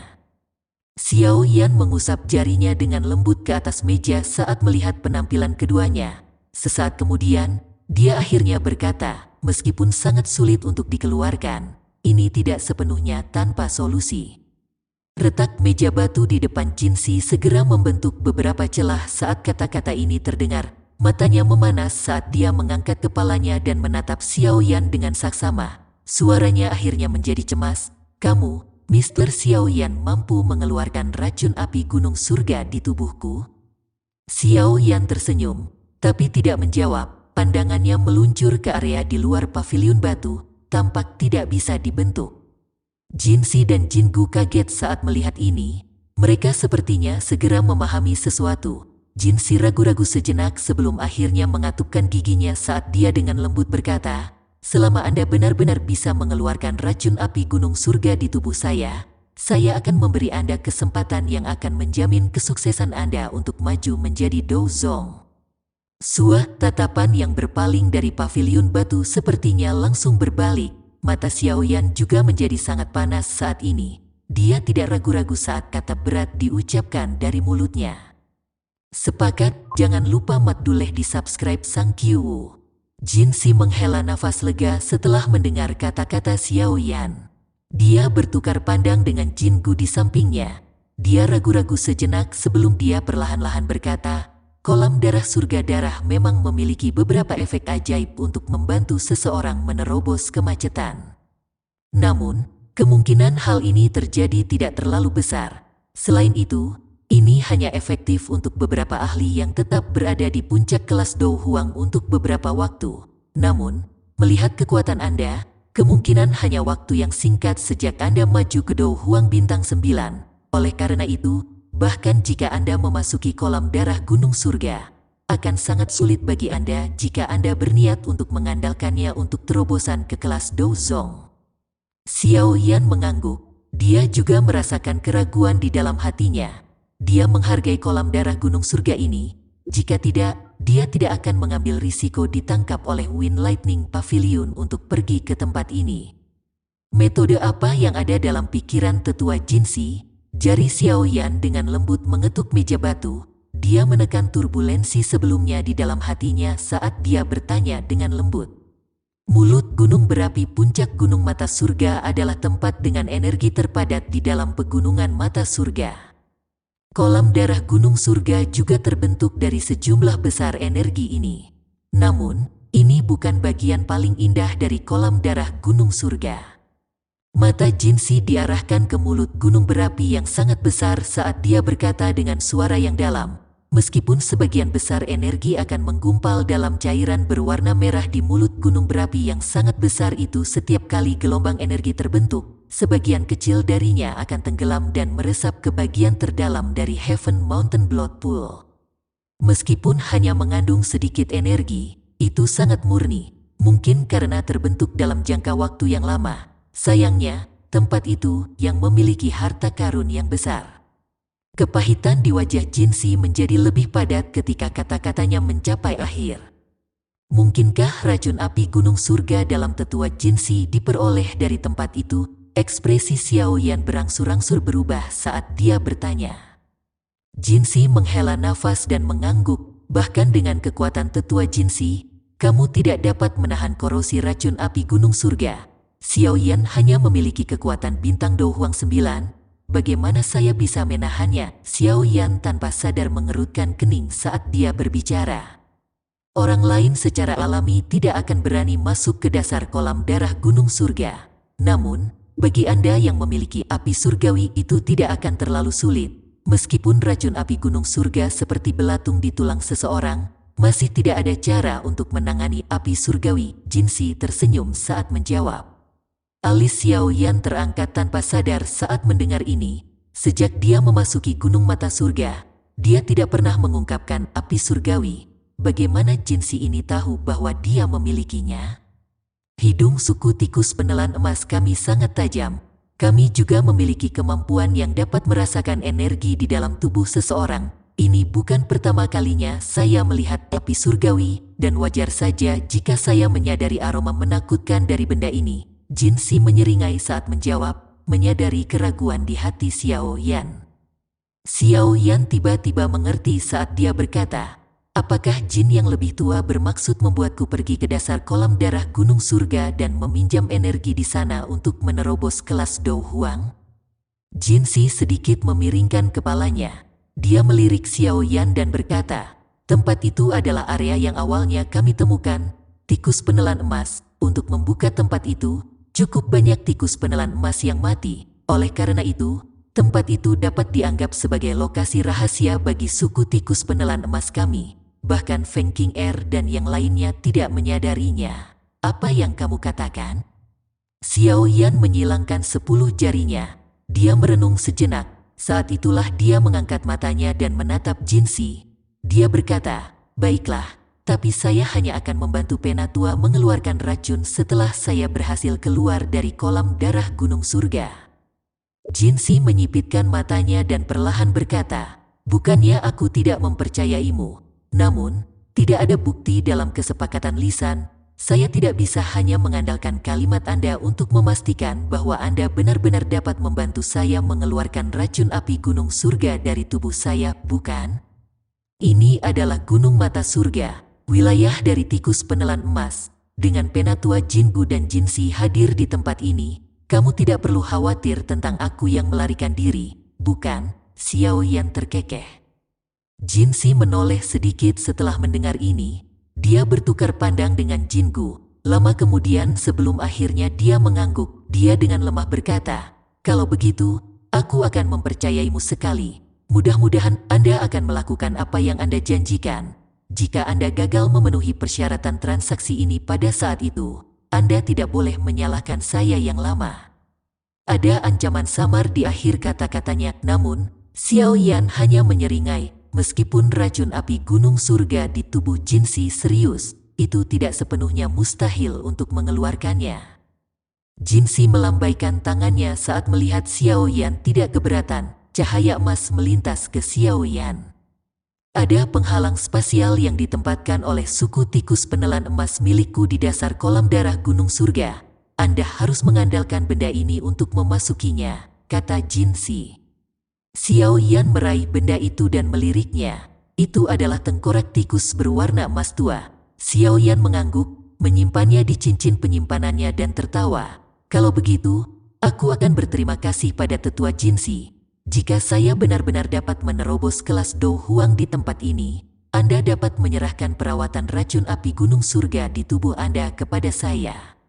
Xiao Yan mengusap jarinya dengan lembut ke atas meja saat melihat penampilan keduanya. Sesaat kemudian, dia akhirnya berkata, meskipun sangat sulit untuk dikeluarkan, ini tidak sepenuhnya tanpa solusi. Retak meja batu di depan Jinsi segera membentuk beberapa celah saat kata-kata ini terdengar. Matanya memanas saat dia mengangkat kepalanya dan menatap Xiao Yan dengan saksama. Suaranya akhirnya menjadi cemas. Kamu, Mr. Xiao Yan, mampu mengeluarkan racun api gunung surga di tubuhku? Xiao Yan tersenyum, tapi tidak menjawab. Pandangannya meluncur ke area di luar paviliun batu, tampak tidak bisa dibentuk. Jinsi dan Jingu kaget saat melihat ini. Mereka sepertinya segera memahami sesuatu. Jinsi ragu-ragu sejenak sebelum akhirnya mengatupkan giginya saat dia dengan lembut berkata, selama Anda benar-benar bisa mengeluarkan racun api gunung surga di tubuh saya akan memberi Anda kesempatan yang akan menjamin kesuksesan Anda untuk maju menjadi Douzong. Suah tatapan yang berpaling dari paviliun batu sepertinya langsung berbalik. Mata Xiao Yan juga menjadi sangat panas saat ini. Dia tidak ragu-ragu saat kata berat diucapkan dari mulutnya. Sepakat, jangan lupa Matduleh di subscribe Sang Qiu. Jinsi menghela nafas lega setelah mendengar kata-kata Xiao Yan. Dia bertukar pandang dengan Jingu di sampingnya. Dia ragu-ragu sejenak sebelum dia perlahan-lahan berkata, kolam darah surga darah memang memiliki beberapa efek ajaib untuk membantu seseorang menerobos kemacetan. Namun, kemungkinan hal ini terjadi tidak terlalu besar. Selain itu, ini hanya efektif untuk beberapa ahli yang tetap berada di puncak kelas Dou Huang untuk beberapa waktu. Namun, melihat kekuatan Anda, kemungkinan hanya waktu yang singkat sejak Anda maju ke Dou Huang bintang 9. Oleh karena itu, bahkan jika Anda memasuki kolam darah gunung surga, akan sangat sulit bagi Anda jika Anda berniat untuk mengandalkannya untuk terobosan ke kelas Douzong. Xiao Yan mengangguk. Dia juga merasakan keraguan di dalam hatinya. Dia menghargai kolam darah gunung surga ini. Jika tidak, dia tidak akan mengambil risiko ditangkap oleh Wind Lightning Pavilion untuk pergi ke tempat ini. Metode apa yang ada dalam pikiran tetua Jinsi? Jari Xiao Yan dengan lembut mengetuk meja batu. Dia menekan turbulensi sebelumnya di dalam hatinya saat dia bertanya dengan lembut. Mulut gunung berapi puncak gunung mata surga adalah tempat dengan energi terpadat di dalam pegunungan mata surga. Kolam darah gunung surga juga terbentuk dari sejumlah besar energi ini. Namun, ini bukan bagian paling indah dari kolam darah gunung surga. Mata Jinsi diarahkan ke mulut gunung berapi yang sangat besar saat dia berkata dengan suara yang dalam. Meskipun sebagian besar energi akan menggumpal dalam cairan berwarna merah di mulut gunung berapi yang sangat besar itu setiap kali gelombang energi terbentuk, sebagian kecil darinya akan tenggelam dan meresap ke bagian terdalam dari Heaven Mountain Blood Pool. Meskipun hanya mengandung sedikit energi, itu sangat murni, mungkin karena terbentuk dalam jangka waktu yang lama. Sayangnya, tempat itu yang memiliki harta karun yang besar. Kepahitan di wajah Jinsi menjadi lebih padat ketika kata-katanya mencapai akhir. Mungkinkah racun api gunung surga dalam tetua Jinsi diperoleh dari tempat itu? Ekspresi Xiao Yan berangsur-angsur berubah saat dia bertanya. Jinsi menghela nafas dan mengangguk. Bahkan dengan kekuatan tetua Jinsi, kamu tidak dapat menahan korosi racun api gunung surga. Xiao Yan hanya memiliki kekuatan bintang Do Huang 9. Bagaimana saya bisa menahannya? Xiao Yan tanpa sadar mengerutkan kening saat dia berbicara. Orang lain secara alami tidak akan berani masuk ke dasar kolam darah gunung surga. Namun, bagi Anda yang memiliki api surgawi itu tidak akan terlalu sulit. Meskipun racun api gunung surga seperti belatung di tulang seseorang, masih tidak ada cara untuk menangani api surgawi. Jinsi tersenyum saat menjawab. Alis Xiao Yan terangkat tanpa sadar saat mendengar ini. Sejak dia memasuki gunung mata surga, dia tidak pernah mengungkapkan api surgawi. Bagaimana Jinsi ini tahu bahwa dia memilikinya? Hidung suku tikus penelan emas kami sangat tajam. Kami juga memiliki kemampuan yang dapat merasakan energi di dalam tubuh seseorang. Ini bukan pertama kalinya saya melihat api surgawi, dan wajar saja jika saya menyadari aroma menakutkan dari benda ini. Jinsi menyeringai saat menjawab, menyadari keraguan di hati Xiao Yan. Xiao Yan tiba-tiba mengerti saat dia berkata, apakah jin yang lebih tua bermaksud membuatku pergi ke dasar kolam darah gunung surga dan meminjam energi di sana untuk menerobos kelas Do Huang? Jinsi sedikit memiringkan kepalanya. Dia melirik Xiao Yan dan berkata, tempat itu adalah area yang awalnya kami temukan, tikus penelan emas. Untuk membuka tempat itu, cukup banyak tikus penelan emas yang mati. Oleh karena itu, tempat itu dapat dianggap sebagai lokasi rahasia bagi suku tikus penelan emas kami. Bahkan Feng King Er dan yang lainnya tidak menyadarinya. Apa yang kamu katakan? Xiao Yan menyilangkan 10 jarinya. Dia merenung sejenak. Saat itulah dia mengangkat matanya dan menatap Jinsi. Dia berkata, baiklah, tapi saya hanya akan membantu Penatua mengeluarkan racun setelah saya berhasil keluar dari kolam darah gunung surga. Jinsi menyipitkan matanya dan perlahan berkata, bukannya aku tidak mempercayaimu. Namun, tidak ada bukti dalam kesepakatan lisan. Saya tidak bisa hanya mengandalkan kalimat Anda untuk memastikan bahwa Anda benar-benar dapat membantu saya mengeluarkan racun api gunung surga dari tubuh saya, bukan? Ini adalah gunung mata surga, wilayah dari tikus penelan emas. Dengan Penatua Jingu dan Jinsi hadir di tempat ini, kamu tidak perlu khawatir tentang aku yang melarikan diri, bukan? Xiao Yan terkekeh. Jinsi menoleh sedikit setelah mendengar ini. Dia bertukar pandang dengan Jingu. Lama kemudian sebelum akhirnya dia mengangguk, dia dengan lemah berkata, kalau begitu, aku akan mempercayaimu sekali. Mudah-mudahan Anda akan melakukan apa yang Anda janjikan. Jika Anda gagal memenuhi persyaratan transaksi ini pada saat itu, Anda tidak boleh menyalahkan saya yang lama. Ada ancaman samar di akhir kata-katanya, namun Xiao Yan hanya menyeringai. Meskipun racun api gunung surga di tubuh Jinsi serius, itu tidak sepenuhnya mustahil untuk mengeluarkannya. Jinsi melambaikan tangannya saat melihat Xiao Yan tidak keberatan. Cahaya emas melintas ke Xiao Yan. Ada penghalang spasial yang ditempatkan oleh suku tikus penelan emas milikku di dasar kolam darah gunung surga. Anda harus mengandalkan benda ini untuk memasukinya, kata Jinsi. Xiao Yan meraih benda itu dan meliriknya. Itu adalah tengkorak tikus berwarna emas tua. Xiao Yan mengangguk, menyimpannya di cincin penyimpanannya dan tertawa. Kalau begitu, aku akan berterima kasih pada tetua Jinsi. Jika saya benar-benar dapat menerobos kelas Do Huang di tempat ini, Anda dapat menyerahkan perawatan racun api gunung surga di tubuh Anda kepada saya.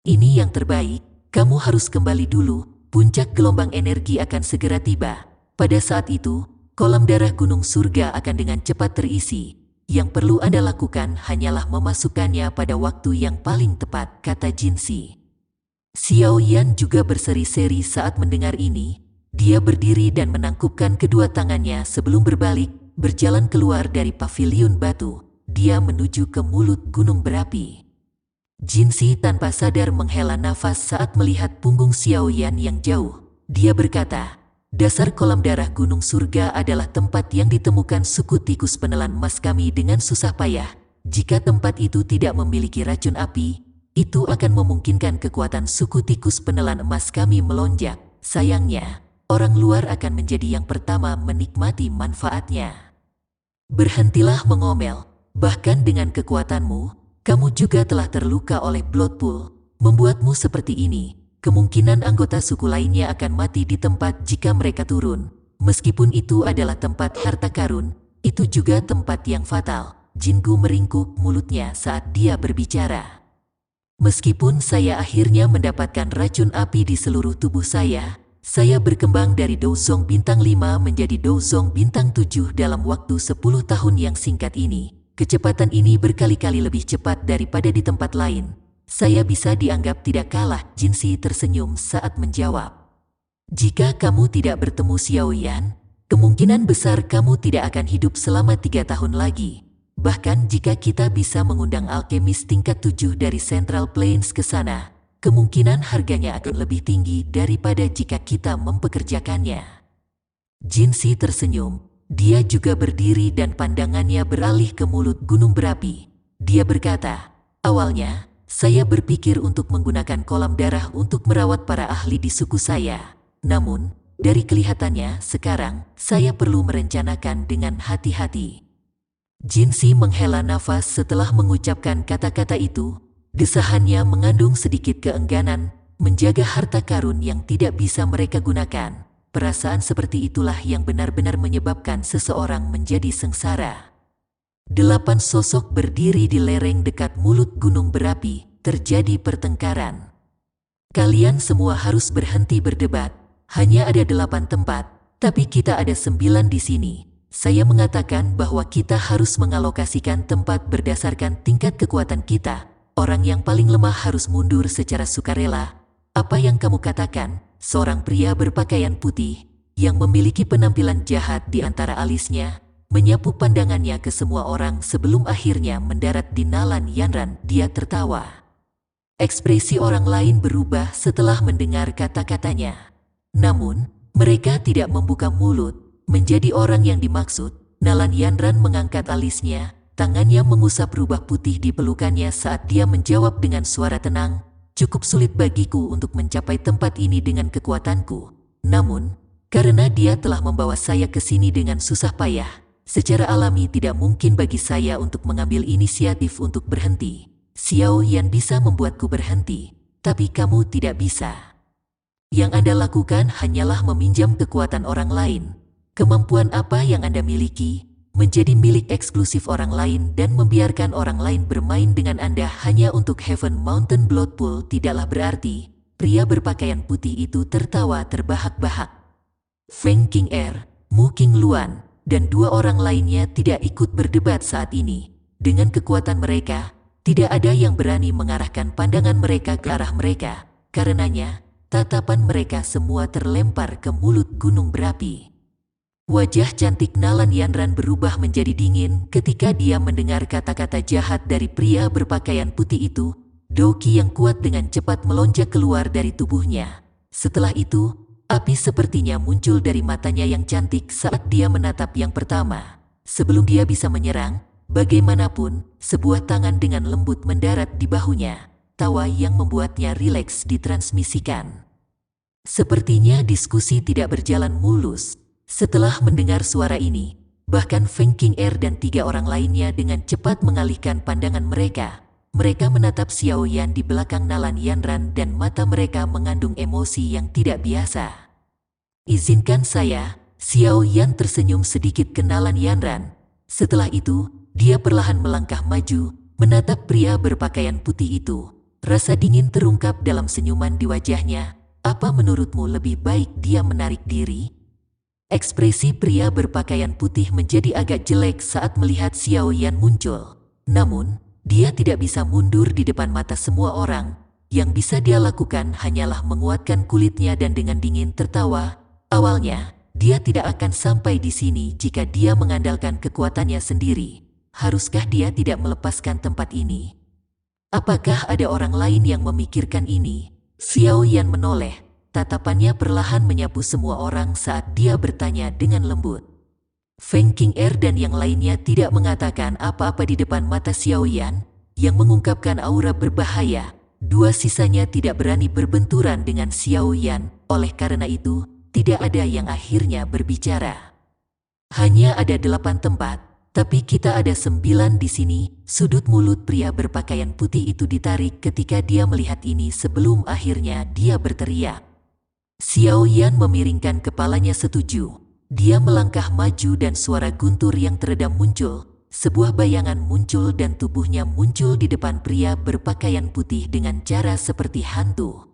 Ini yang terbaik, kamu harus kembali dulu, puncak gelombang energi akan segera tiba. Pada saat itu, kolam darah gunung surga akan dengan cepat terisi. Yang perlu Anda lakukan hanyalah memasukkannya pada waktu yang paling tepat, kata Jinsi. Xiao Yan juga berseri-seri saat mendengar ini. Dia berdiri dan menangkupkan kedua tangannya sebelum berbalik, berjalan keluar dari paviliun batu. Dia menuju ke mulut gunung berapi. Jinsi tanpa sadar menghela nafas saat melihat punggung Xiao Yan yang jauh. Dia berkata, dasar kolam darah gunung surga adalah tempat yang ditemukan suku tikus penelan emas kami dengan susah payah. Jika tempat itu tidak memiliki racun api, itu akan memungkinkan kekuatan suku tikus penelan emas kami melonjak. Sayangnya, orang luar akan menjadi yang pertama menikmati manfaatnya. Berhentilah mengomel, bahkan dengan kekuatanmu, kamu juga telah terluka oleh Bloodpool, membuatmu seperti ini. Kemungkinan anggota suku lainnya akan mati di tempat jika mereka turun. Meskipun itu adalah tempat harta karun, itu juga tempat yang fatal. Jingu meringkuk mulutnya saat dia berbicara. Meskipun saya akhirnya mendapatkan racun api di seluruh tubuh saya berkembang dari Douzong bintang 5 menjadi Douzong bintang 7 dalam waktu 10 tahun yang singkat ini. Kecepatan ini berkali-kali lebih cepat daripada di tempat lain. Saya bisa dianggap tidak kalah. Jinxi tersenyum saat menjawab. Jika kamu tidak bertemu Xiao Yan, kemungkinan besar kamu tidak akan hidup selama 3 tahun lagi. Bahkan jika kita bisa mengundang alkemis tingkat 7 dari Central Plains ke sana, kemungkinan harganya akan lebih tinggi daripada jika kita mempekerjakannya. Jinxi tersenyum. Dia juga berdiri dan pandangannya beralih ke mulut gunung berapi. Dia berkata, awalnya, saya berpikir untuk menggunakan kolam darah untuk merawat para ahli di suku saya. Namun, dari kelihatannya sekarang, saya perlu merencanakan dengan hati-hati. Jinxi menghela nafas setelah mengucapkan kata-kata itu. Desahannya mengandung sedikit keengganan, menjaga harta karun yang tidak bisa mereka gunakan. Perasaan seperti itulah yang benar-benar menyebabkan seseorang menjadi sengsara. 8 sosok berdiri di lereng dekat mulut gunung berapi. Terjadi pertengkaran. Kalian semua harus berhenti berdebat. Hanya ada 8 tempat, tapi kita ada 9 di sini. Saya mengatakan bahwa kita harus mengalokasikan tempat berdasarkan tingkat kekuatan kita. Orang yang paling lemah harus mundur secara sukarela. Apa yang kamu katakan? Seorang pria berpakaian putih yang memiliki penampilan jahat di antara alisnya menyapu pandangannya ke semua orang sebelum akhirnya mendarat di Nalan Yanran. Dia tertawa. Ekspresi orang lain berubah setelah mendengar kata-katanya. Namun, mereka tidak membuka mulut. Menjadi orang yang dimaksud, Nalan Yanran mengangkat alisnya. Tangannya mengusap rubah putih di pelukannya saat dia menjawab dengan suara tenang. Cukup sulit bagiku untuk mencapai tempat ini dengan kekuatanku. Namun, karena dia telah membawa saya ke sini dengan susah payah, secara alami tidak mungkin bagi saya untuk mengambil inisiatif untuk berhenti. Xiao Yan bisa membuatku berhenti, tapi kamu tidak bisa. Yang Anda lakukan hanyalah meminjam kekuatan orang lain. Kemampuan apa yang Anda miliki menjadi milik eksklusif orang lain dan membiarkan orang lain bermain dengan Anda hanya untuk Heaven Mountain Bloodpool tidaklah berarti. Pria berpakaian putih itu tertawa terbahak-bahak. Feng King Er, Mu King Luan, dan 2 orang lainnya tidak ikut berdebat saat ini. Dengan kekuatan mereka, tidak ada yang berani mengarahkan pandangan mereka ke arah mereka. Karenanya, tatapan mereka semua terlempar ke mulut gunung berapi. Wajah cantik Nalan Yanran berubah menjadi dingin ketika dia mendengar kata-kata jahat dari pria berpakaian putih itu. Doki yang kuat dengan cepat melonjak keluar dari tubuhnya. Setelah itu, api sepertinya muncul dari matanya yang cantik saat dia menatap yang pertama. Sebelum dia bisa menyerang, bagaimanapun, sebuah tangan dengan lembut mendarat di bahunya. Tawa yang membuatnya rileks ditransmisikan. Sepertinya diskusi tidak berjalan mulus. Setelah mendengar suara ini, bahkan Feng King Er dan 3 orang lainnya dengan cepat mengalihkan pandangan mereka. Mereka menatap Xiao Yan di belakang Nalan Yanran dan mata mereka mengandung emosi yang tidak biasa. Izinkan saya, Xiao Yan tersenyum sedikit ke Nalan Yanran. Setelah itu, dia perlahan melangkah maju, menatap pria berpakaian putih itu. Rasa dingin terungkap dalam senyuman di wajahnya. Apa menurutmu lebih baik dia menarik diri? Ekspresi pria berpakaian putih menjadi agak jelek saat melihat Xiao Yan muncul. Namun, dia tidak bisa mundur di depan mata semua orang. Yang bisa dia lakukan hanyalah menguatkan kulitnya dan dengan dingin tertawa. Awalnya, dia tidak akan sampai di sini jika dia mengandalkan kekuatannya sendiri. Haruskah dia tidak melepaskan tempat ini? Apakah ada orang lain yang memikirkan ini? Xiao Yan menoleh. Tatapannya perlahan menyapu semua orang saat dia bertanya dengan lembut. Feng King Er dan yang lainnya tidak mengatakan apa-apa di depan mata Xiao Yan, yang mengungkapkan aura berbahaya. dua sisanya tidak berani berbenturan dengan Xiao Yan. Oleh karena itu, tidak ada yang akhirnya berbicara. Hanya ada 8 tempat, tapi kita ada 9 di sini. Sudut mulut pria berpakaian putih itu ditarik ketika dia melihat ini sebelum akhirnya dia berteriak. Xiao Yan memiringkan kepalanya setuju. Dia melangkah maju dan suara guntur yang teredam muncul. Sebuah bayangan muncul dan tubuhnya muncul di depan pria berpakaian putih dengan cara seperti hantu.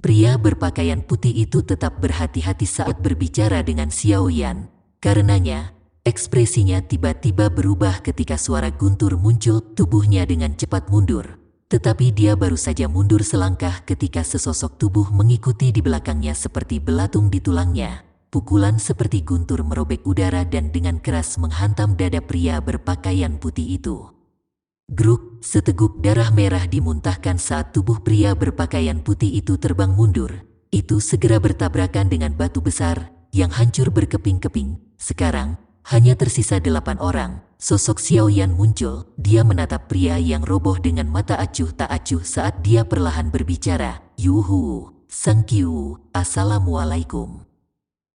Pria berpakaian putih itu tetap berhati-hati saat berbicara dengan Xiao Yan. Karenanya, ekspresinya tiba-tiba berubah ketika suara guntur muncul. Tubuhnya dengan cepat mundur. Tetapi dia baru saja mundur selangkah ketika sesosok tubuh mengikuti di belakangnya seperti belatung di tulangnya. Pukulan seperti guntur merobek udara dan dengan keras menghantam dada pria berpakaian putih itu. Gruk, seteguk darah merah dimuntahkan saat tubuh pria berpakaian putih itu terbang mundur. Itu segera bertabrakan dengan batu besar yang hancur berkeping-keping. Sekarang, hanya tersisa 8 orang. Sosok Xiao Yan muncul. Dia menatap pria yang roboh dengan mata acuh tak acuh saat dia perlahan berbicara. Yuhu, Sang Qiu, Assalamualaikum.